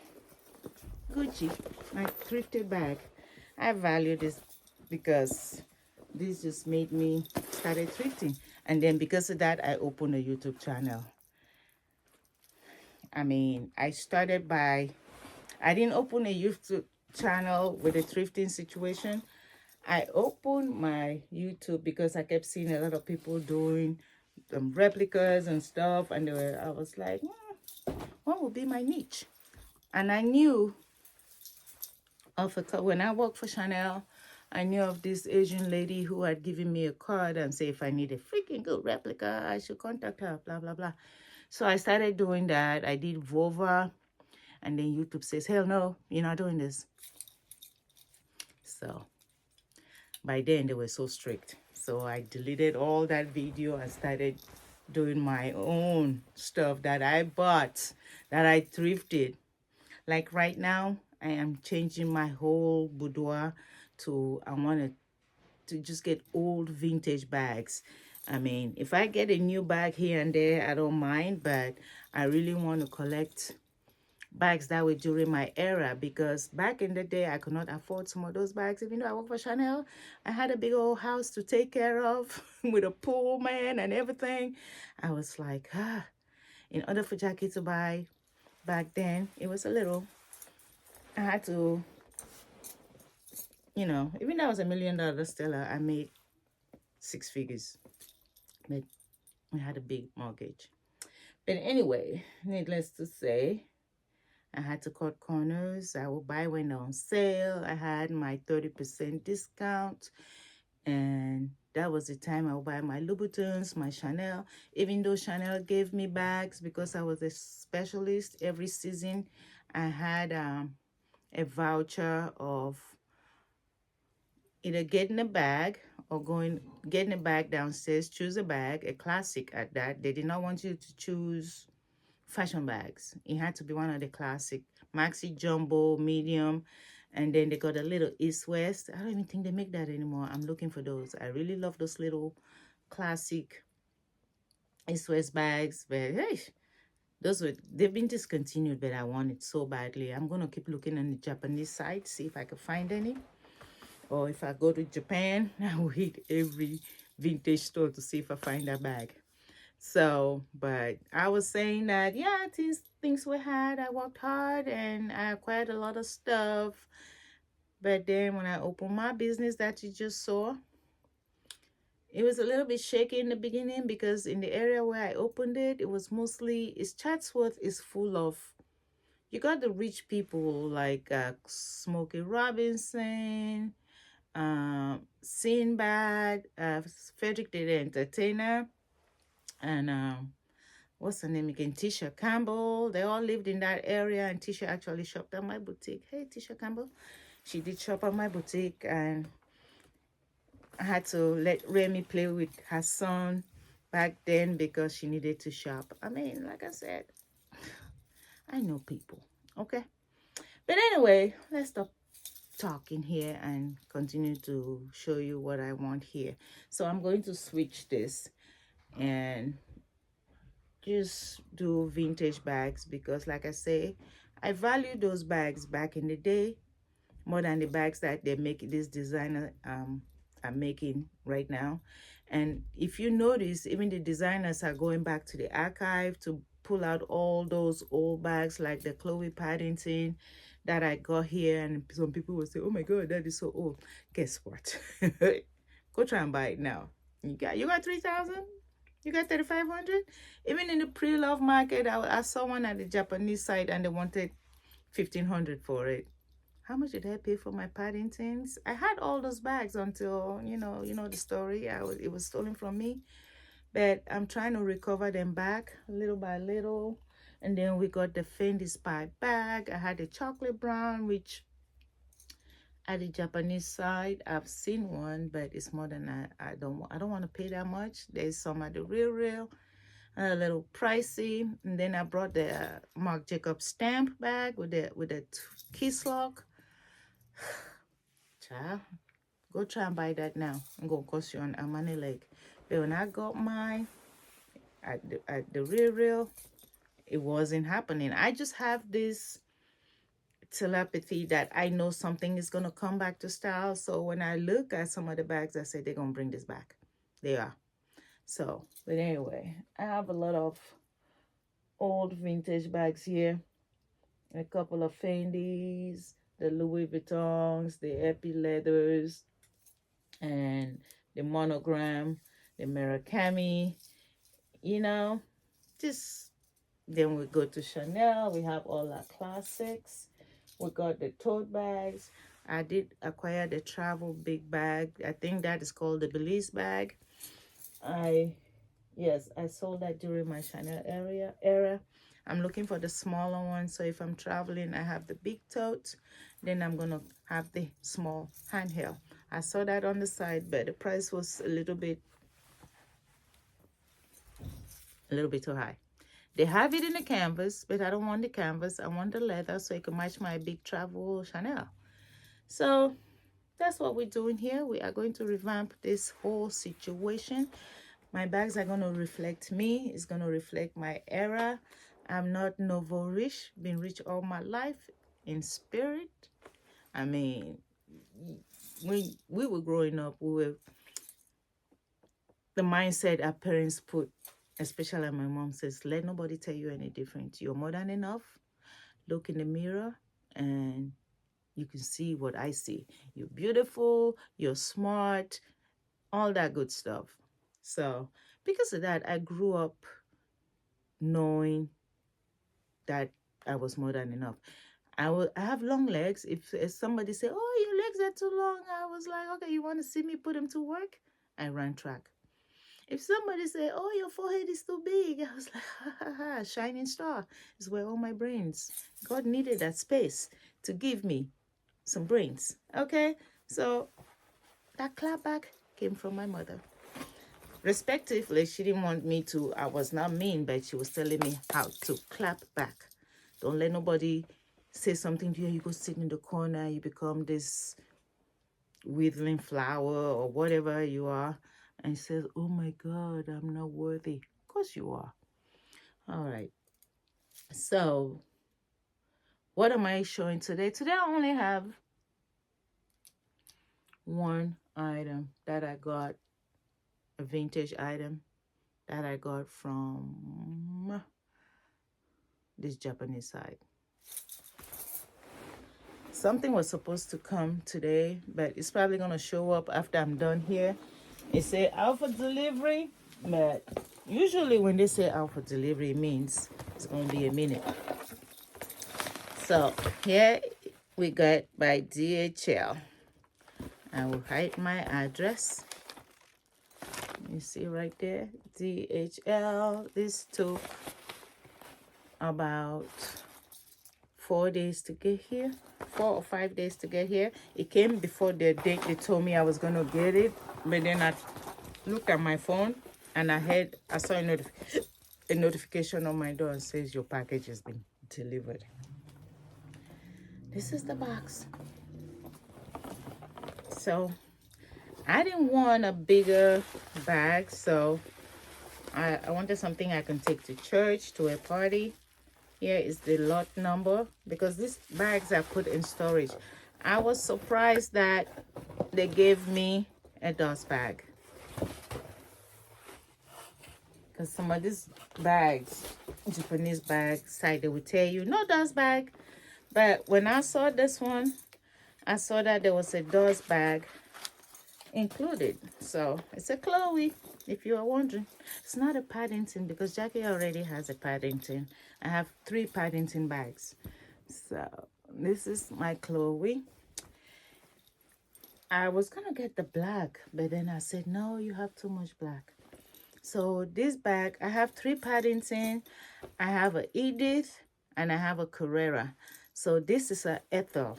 Gucci, my thrifted bag. I value this because this just made me started thrifting. And then because of that, I opened a YouTube channel. I mean, I didn't open a YouTube channel with a thrifting situation. I opened my YouTube because I kept seeing a lot of people doing replicas and stuff. And I was like, what would be my niche? And I knew when I worked for Chanel, I knew of this Asian lady who had given me a card and say if I need a freaking good replica, I should contact her, blah, blah, blah. So I started doing that. I did Vova, and then YouTube says, hell no, you're not doing this. So by then they were so strict. So I deleted all that video and started doing my own stuff that I bought, that I thrifted. Like right now, I am changing my whole boudoir to, I want to just get old vintage bags. I mean, if I get a new bag here and there, I don't mind, but I really want to collect bags that were during my era, because back in the day I could not afford some of those bags. Even though I worked for Chanel, I had a big old house to take care of with a pool man and everything. I was like, in order for Jackie to buy back then, it was a little, I had to, you know, even though I was $1 million seller, I made 6 figures, but I had a big mortgage. But anyway, needless to say, I had to cut corners. I would buy when they're on sale. I had my 30% discount. And that was the time I would buy my Louboutins, my Chanel. Even though Chanel gave me bags because I was a specialist, every season I had a voucher of either getting a bag or getting a bag downstairs, choose a bag, a classic at that. They did not want you to choose fashion bags. It had to be one of the classic maxi jumbo, medium, and then they got a little east west. I don't even think they make that anymore. I'm looking for those. I really love those little classic east west bags, but hey, they've been discontinued, but I want it so badly. I'm gonna keep looking on the Japanese site, see if I can find any. Or if I go to Japan, I will hit every vintage store to see if I find that bag. So, but I was saying that, yeah, things were hard. I worked hard and I acquired a lot of stuff. But then when I opened my business that you just saw, it was a little bit shaky in the beginning because in the area where I opened it, it was mostly, Chatsworth is full of, you got the rich people like Smokey Robinson, Sinbad, Frederick the Entertainer, and what's her name again? Tisha Campbell. They all lived in that area, and Tisha actually shopped at my boutique. Hey, Tisha Campbell. She did shop at my boutique, and I had to let Remy play with her son back then because she needed to shop. I mean, like I said, I know people, okay? But anyway, let's stop talking here and continue to show you what I want here. So I'm going to switch this and just do vintage bags because, like I say, I value those bags back in the day more than the bags that they make, this designer are making right now. And if you notice, even the designers are going back to the archive to pull out all those old bags like the Chloe Paddington that I got here. And some people will say, oh my God, that is so old. Guess what? Go try and buy it now. You got 3,000? You got 3,500? Even in the pre-love market, I saw one at the Japanese side and they wanted 1,500 for it. How much did I pay for my Paddingtons? I had all those bags until, you know the story. It was stolen from me. But I'm trying to recover them back little by little. And then we got the Fendi Spy bag. I had the chocolate brown, which at the Japanese side, I've seen one, but it's more than I don't want to pay that much. There's some at the real, a little pricey. And then I brought the Marc Jacobs stamp bag with the kiss lock. Child, go try and buy that now. I'm gonna cost you an arm and a leg. But when I got mine at the real, it wasn't happening. I just have this telepathy that I know something is gonna come back to style. So when I look at some of the bags, I say they're gonna bring this back. They are. So, but anyway, I have a lot of old vintage bags here. A couple of Fendi's, the Louis Vuittons, the Epi Leathers, and the Monogram, the Murakami, you know, just then we go to Chanel. We have all our classics. We got the tote bags. I did acquire the travel big bag. I think that is called the Belize bag. Yes, I sold that during my Chanel era. I'm looking for the smaller one. So if I'm traveling, I have the big tote. Then I'm gonna have the small handheld. I saw that on the side, but the price was a little bit too high. They have it in the canvas, but I don't want the canvas. I want the leather so it can match my big travel Chanel. So that's what we're doing here. We are going to revamp this whole situation. My bags are going to reflect me. It's going to reflect my era. I'm not nouveau rich, been rich all my life in spirit. I mean, when we were growing up, the mindset our parents put, especially my mom says, let nobody tell you any different. You're more than enough. Look in the mirror and you can see what I see. You're beautiful, you're smart, all that good stuff. So because of that, I grew up knowing that I was more than enough. I have long legs. If somebody say, oh, your legs are too long, I was like, okay, you want to see me put them to work? I ran track. If somebody say, oh, your forehead is too big, I was like, ha ha ha, shining star is where all my brains. God needed that space to give me some brains. Okay, so that clap back came from my mother. Respectively, she didn't want me to, I was not mean, but she was telling me how to clap back. Don't let nobody say something to you. You go sit in the corner, you become this withering flower or whatever you are. And she says, oh my God, I'm not worthy. Of course you are. All right. So what am I showing today? Today I only have one item that I got, a vintage item that I got from this Japanese side. Something was supposed to come today, but it's probably going to show up after I'm done here. It say out for delivery, but usually when they say out for delivery, it means it's going to be a minute. So here we got by DHL. I will write my address. You see right there, DHL. This took about 4 days to get here, 4 or 5 days to get here. It came before the date they told me I was gonna get it, but then I looked at my phone and I saw a notification on my door and says your package has been delivered. This is the box. So I didn't want a bigger bag, so I wanted something I can take to church, to a party. Here is the lot number, because these bags are put in storage. I was surprised that they gave me a dust bag, because some of these bags, Japanese bag side, they would tell you no dust bag. But when I saw this one, I saw that there was a dust bag included. So it's a Chloe, if you are wondering. It's not a Paddington because Jackie already has a Paddington. I have 3 Paddington bags. So this is my Chloe. I was gonna get the black, but then I said no, you have too much black. So this bag, I have 3 Paddington, I have a Edith, and I have a Carrera. So this is a Ethel.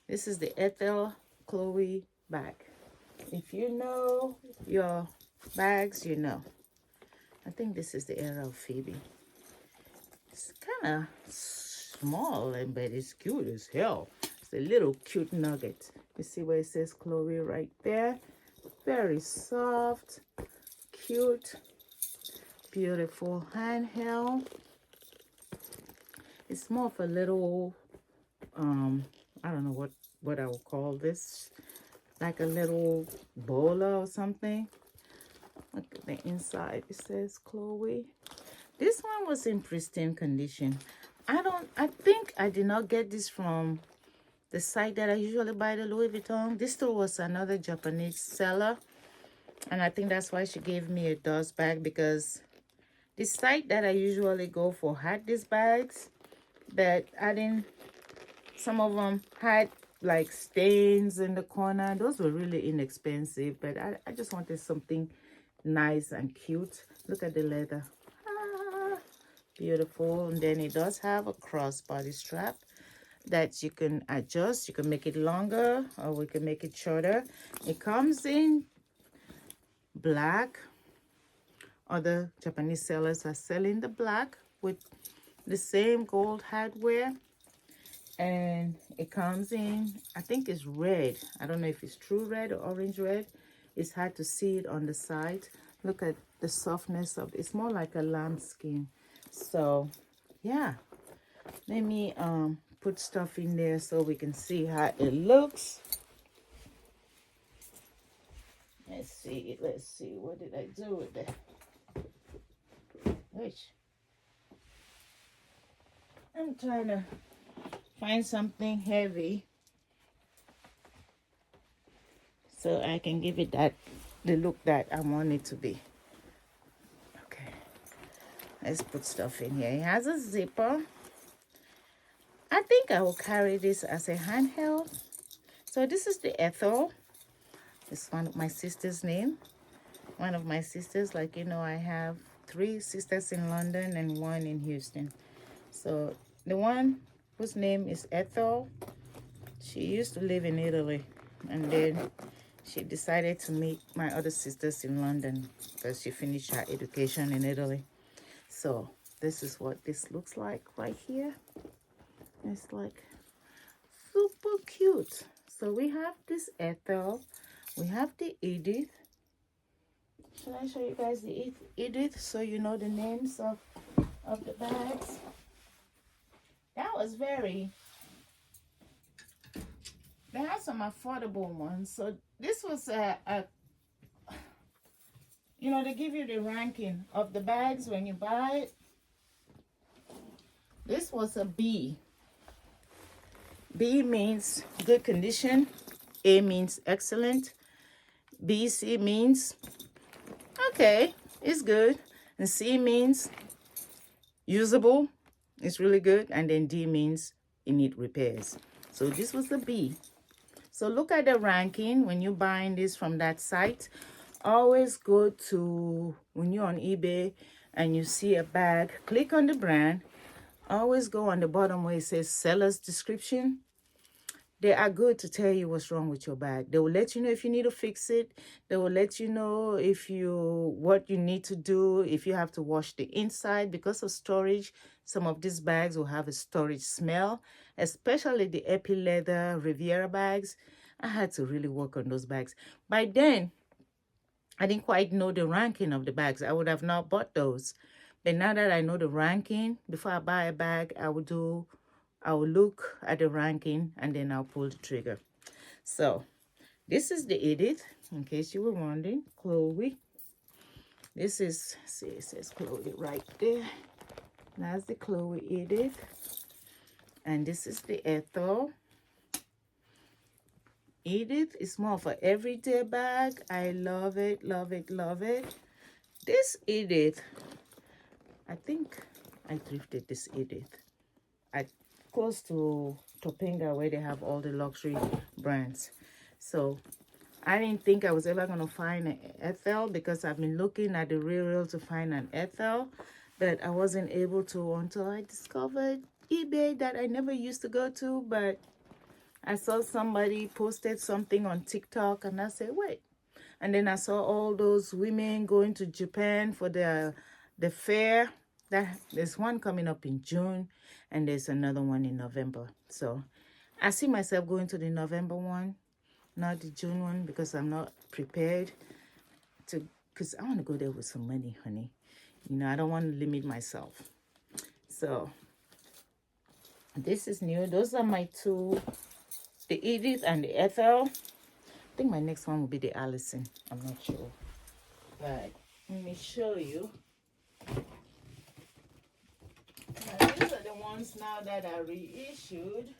This is the Ethel Chloe bag. If you know your bags, you know. I think this is the era of Phoebe. It's kind of small, but it's cute as hell. It's a little cute nugget. You see where it says Chloe right there? Very soft, cute, beautiful handheld. It's more of a little, I don't know what I would call this. Like a little bowler or something. Look at the inside. It says Chloe. This one was in pristine condition. I think I did not get this from the site that I usually buy the Louis Vuitton. This store was another Japanese seller. And I think that's why she gave me a dust bag, because the site that I usually go for had these bags, but some of them had like stains in the corner. Those were really inexpensive, but I just wanted something nice and cute. Look at the leather. Ah, beautiful. And then it does have a crossbody strap that you can adjust. You can make it longer or we can make it shorter. It comes in black. Other Japanese sellers are selling the black with the same gold hardware. And it comes in, I think it's red. I don't know if it's true red or orange red. It's hard to see it on the side. Look at the softness of it. It's more like a lamb skin. So yeah, let me put stuff in there so we can see how it looks. Let's see, what did I do with it? I'm trying to find something heavy so I can give it the look that I want it to be. Okay, let's put stuff in here. It has a zipper. I think I will carry this as a handheld. So this is the Ethel. It's one of my sister's name. One of my sisters, like you know, I have 3 sisters in London and 1 in Houston. So the one whose name is Ethel, she used to live in Italy, and then she decided to meet my other sisters in London because she finished her education in Italy. So this is what this looks like right here. It's like super cute. So we have this Ethel, we have the Edith. Should I show you guys the Edith so you know the names of the bags? That was they had some affordable ones. So this was you know, they give you the ranking of the bags when you buy it. This was a B. B means good condition. A means excellent. B, C means okay, it's good. And C means usable. It's really good. And then D means it needs repairs. So this was the B. So look at the ranking when you're buying this from that site. Always go to, when you're on eBay and you see a bag, click on the brand. Always go on the bottom where it says seller's description. They are good to tell you what's wrong with your bag. They will let you know if you need to fix it. They will let you know what you need to do, if you have to wash the inside. Because of storage, some of these bags will have a storage smell, especially the Epi Leather Riviera bags. I had to really work on those bags. By then, I didn't quite know the ranking of the bags. I would have not bought those. But now that I know the ranking, before I buy a bag, I will look at the ranking and then I'll pull the trigger. So this is the Edith, in case you were wondering. Chloe. This is, see, it says Chloe right there. That's the Chloe Edith. And this is the Ethel. Edith is more of an everyday bag. I love it, love it, love it. This Edith, I think I thrifted this Edith close to Topanga, where they have all the luxury brands. So I didn't think I was ever going to find an Ethel, because I've been looking at the real to find an Ethel, but I wasn't able to until I discovered eBay that I never used to go to. But I saw somebody posted something on TikTok and I said, wait. And then I saw all those women going to Japan for the fair. There's one coming up in June and there's another one in November. So I see myself going to the November one, not the June one, because I'm not prepared to, because I want to go there with some money, honey. You know, I don't want to limit myself. So this is new. Those are my two, the Edith and the Ethel. I think my next one will be the Allison. I'm not sure. But let me show you. Now, these are the ones now that are reissued.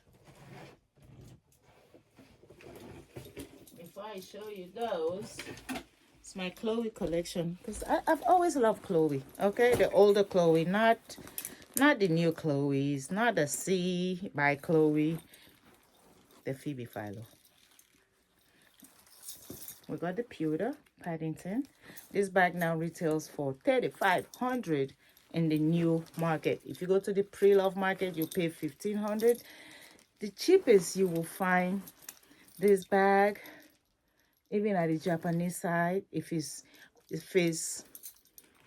Before I show you those, it's my Chloe collection. Because I've always loved Chloe. Okay, the older Chloe, not the new Chloe's, not the C by Chloe, the Phoebe Philo. We got the pewter Paddington. This bag now retails for $3,500 in the new market. If you go to the pre-love market, you pay $1,500. The cheapest you will find this bag, even at the Japanese side, if it's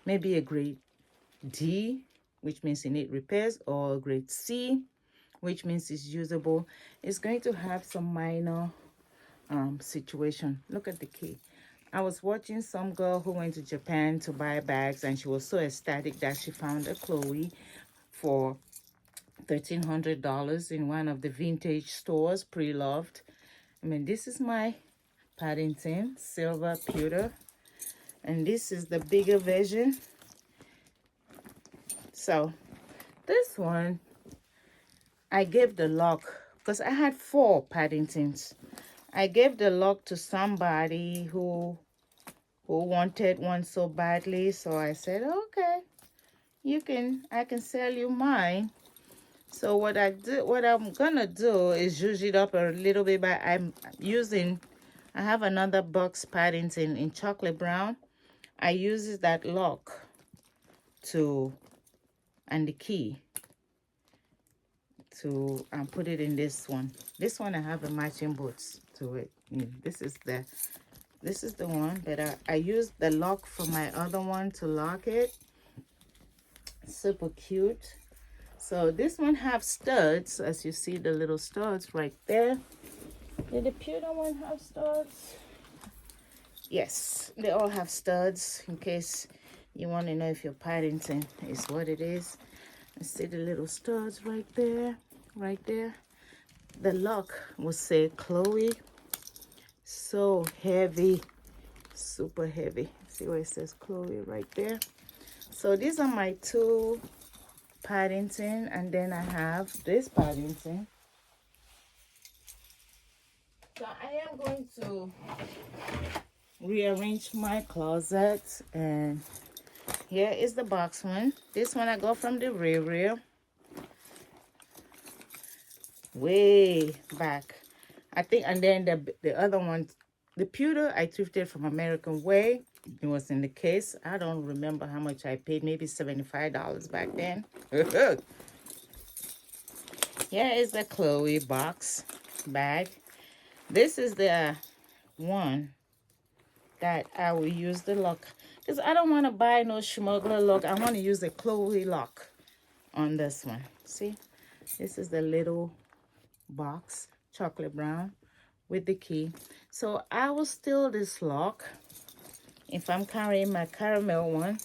maybe a grade D, which means it needs repairs, or a grade C, which means it's usable, it's going to have some minor situation. Look at the key. I was watching some girl who went to Japan to buy bags, and she was so ecstatic that she found a Chloe for $1,300 in one of the vintage stores, pre-loved. I mean, this is my Paddington silver pewter, and this is the bigger version. So this one, I gave the lock because I had 4 Paddingtons. I gave the lock to somebody who wanted one so badly, so I said, okay, I can sell you mine. So what I'm gonna do is use it up a little bit, but I have another box Paddington in chocolate brown. I use that lock and the key to put it in this one. This one I have a matching boots to it. This is the one that I used the lock for my other one to lock it. Super cute. So this one have studs, as you see the little studs right there. Did the pewter one have studs? Yes, they all have studs, in case you want to know if your Paddington is what it is. I see the little studs right there, right there. The lock will say Chloe. So heavy, super heavy. See where it says Chloe right there. So these are my 2 Paddington, and then I have this Paddington. So I am going to rearrange my closet, and here is the box one. This one I got from the rear way back, I think. And then the other one, the pewter, I thrifted from American Way. It was in the case. I don't remember how much I paid, maybe $75 back then. Here is the Chloe box bag. This is the one that I will use the lock, because I don't want to buy no smuggler lock. I want to use a Chloe lock on this one. See, this is the little box, chocolate brown, with the key. So I will steal this lock if I'm carrying my caramel one.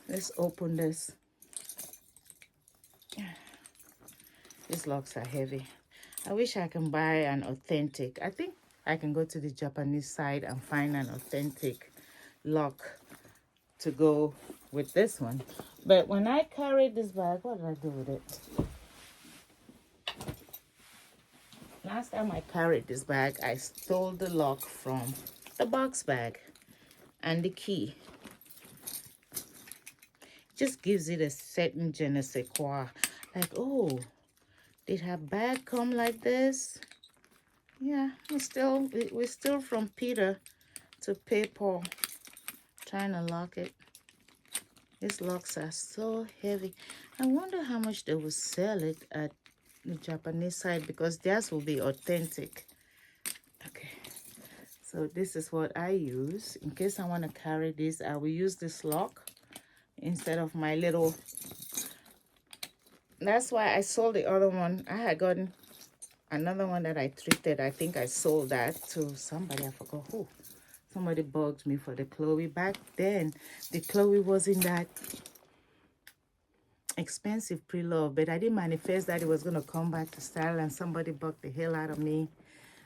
Let's open this. These locks are heavy. I wish I can buy an authentic. I think I can go to the Japanese side and find an authentic lock to go with this one. But when I carried this bag, what did I do with it? Last time I carried this bag, I stole the lock from the box bag and the key. Just gives it a certain je ne sais quoi. Like, oh, did her bag come like this? Yeah, we're still from Peter to pay Paul. Trying to lock it. These locks are so heavy. I wonder how much they will sell it at the Japanese side, because theirs will be authentic. Okay, so this is what I use. In case I want to carry this, I will use this lock instead of my little. That's why I sold the other one. I had gotten another one that I thrifted. I think I sold that to somebody. I forgot who. Somebody bugged me for the Chloe. Back then, the Chloe wasn't that expensive pre-love, but I didn't manifest that it was going to come back to style, and somebody bugged the hell out of me,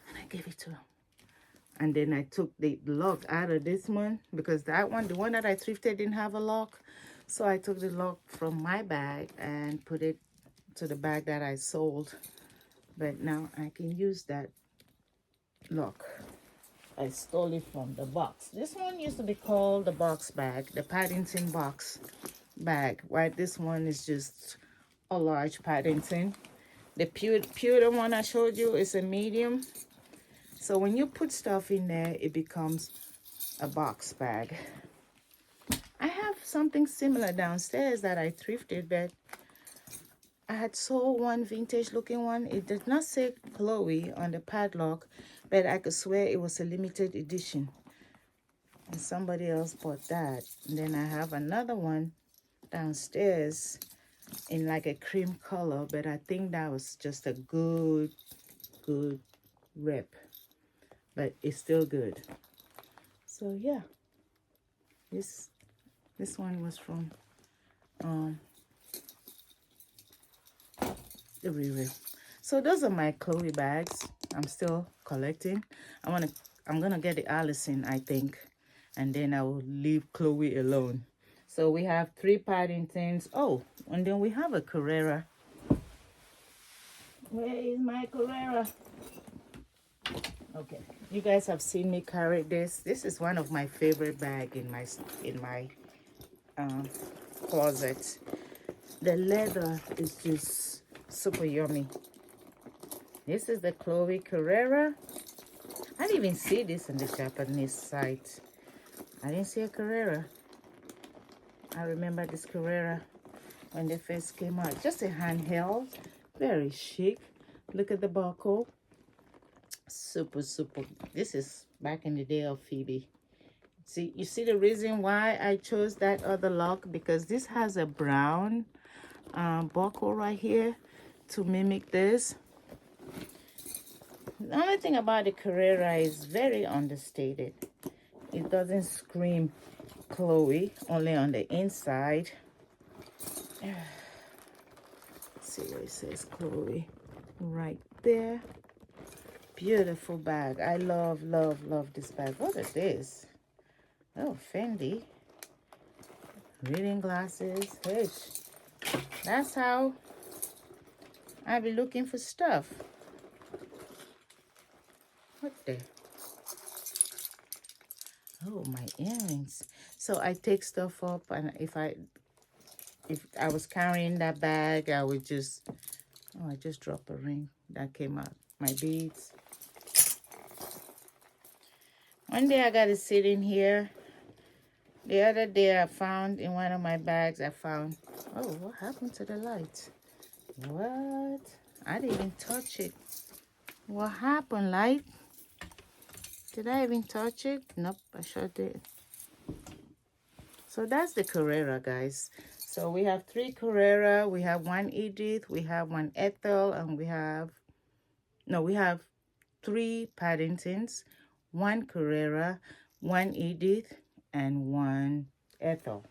and I gave it to him. And then I took the lock out of this one because that one, the one that I thrifted, didn't have a lock. So I took the lock from my bag and put it to the bag that I sold. But now I can use that lock. I stole it from the box. This one used to be called the box bag, the Paddington box bag. Right, this one is just a large Paddington. The pewter one I showed you is a medium. So when you put stuff in there, it becomes a box bag. I have something similar downstairs that I thrifted, but I had sold one vintage looking one. It did not say Chloe on the padlock, but I could swear it was a limited edition. And somebody else bought that. And then I have another one downstairs in like a cream color, but I think that was just a good rep. But it's still good. So yeah, this one was from the Riri. So those are my Chloe bags. I'm still collecting. I'm gonna get the Allison, I think, and then I will leave Chloe alone. So we have 3 Paddingtons. Oh, and then we have a Carrera. Where is my Carrera? Okay, you guys have seen me carry this. This is one of my favorite bags in my closet. The leather is just super yummy. This is the Chloe Carrera. I didn't even see this in the Japanese site. I didn't see a Carrera. I remember this Carrera when they first came out. Just a handheld, very chic. Look at the barcode. Super. This is back in the day of Phoebe. See, you see the reason why I chose that other lock? Because this has a brown barcode right here to mimic this. The only thing about the Carrera is very understated. It doesn't scream Chloe, only on the inside. Let's see where it says Chloe right there. Beautiful bag. I love this bag. What is this? Oh, Fendi. Reading glasses. Hey, that's how I be looking for stuff. What the? Oh, my earrings. So I take stuff up, and if I was carrying that bag, I would just, oh, I just dropped a ring that came out. My beads. One day I got it sitting here. The other day I found in one of my bags, oh, what happened to the light? What? I didn't even touch it. What happened, light? Did I even touch it? Nope, I sure did. So that's the Carrera, guys. So we have 3 Carrera, we have 1 Edith, we have 1 Ethel, and we have 3 Paddingtons, 1 Carrera, 1 Edith, and 1 Ethel.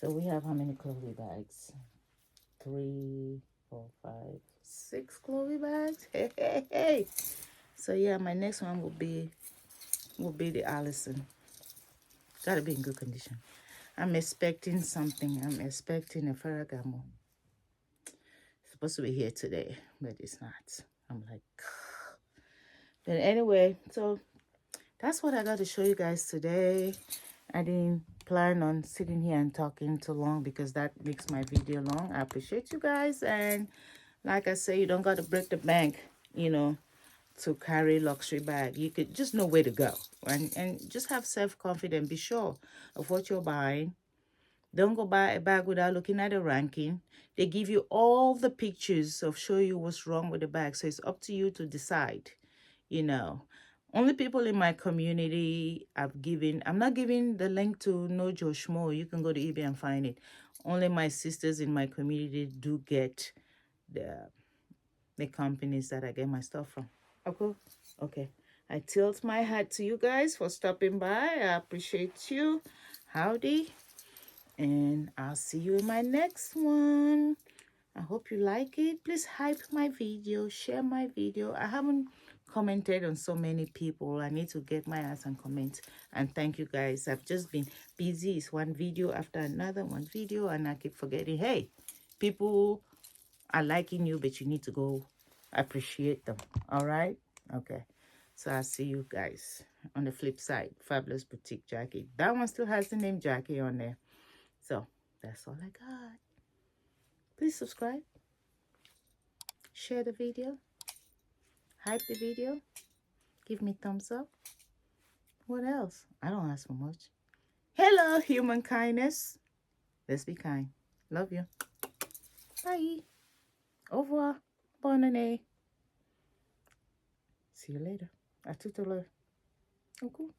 So we have how many Chloe bags? 3, 4, 5, 6 Chloe bags. Hey. So yeah, my next one will be the Allison. Gotta be in good condition. I'm expecting something. I'm expecting a Ferragamo. It's supposed to be here today, but it's not. I'm like, but anyway, so that's what I got to show you guys today. I didn't plan on sitting here and talking too long because that makes my video long. I appreciate you guys, and like I say, you don't got to break the bank, to carry luxury bag. You could just know where to go, and just have self-confidence. Be sure of what you're buying. Don't go buy a bag without looking at the ranking. They give you all the pictures of show you what's wrong with the bag, so it's up to you to decide. Only people in my community I'm not giving the link to No Joe Schmo. You can go to eBay and find it. Only my sisters in my community do get the companies that I get my stuff from. Okay. Okay. I tilt my hat to you guys for stopping by. I appreciate you. Howdy. And I'll see you in my next one. I hope you like it. Please hype my video, share my video. I haven't commented on so many people. I need to get my ass and comment. And thank you guys. I've just been busy. It's one video after another, one video, and I keep forgetting. Hey, people are liking you, but you need to go appreciate them. All right? Okay. So I'll see you guys on the flip side. Fabulous Boutique Jackie. That one still has the name Jackie on there. So that's all I got. Please subscribe. Share the video. Hype the video. Give me thumbs up. What else? I don't ask for much. Hello, human kindness. Let's be kind. Love you. Bye. Au revoir. Bonne année. See you later. À tout à l'heure. Au revoir.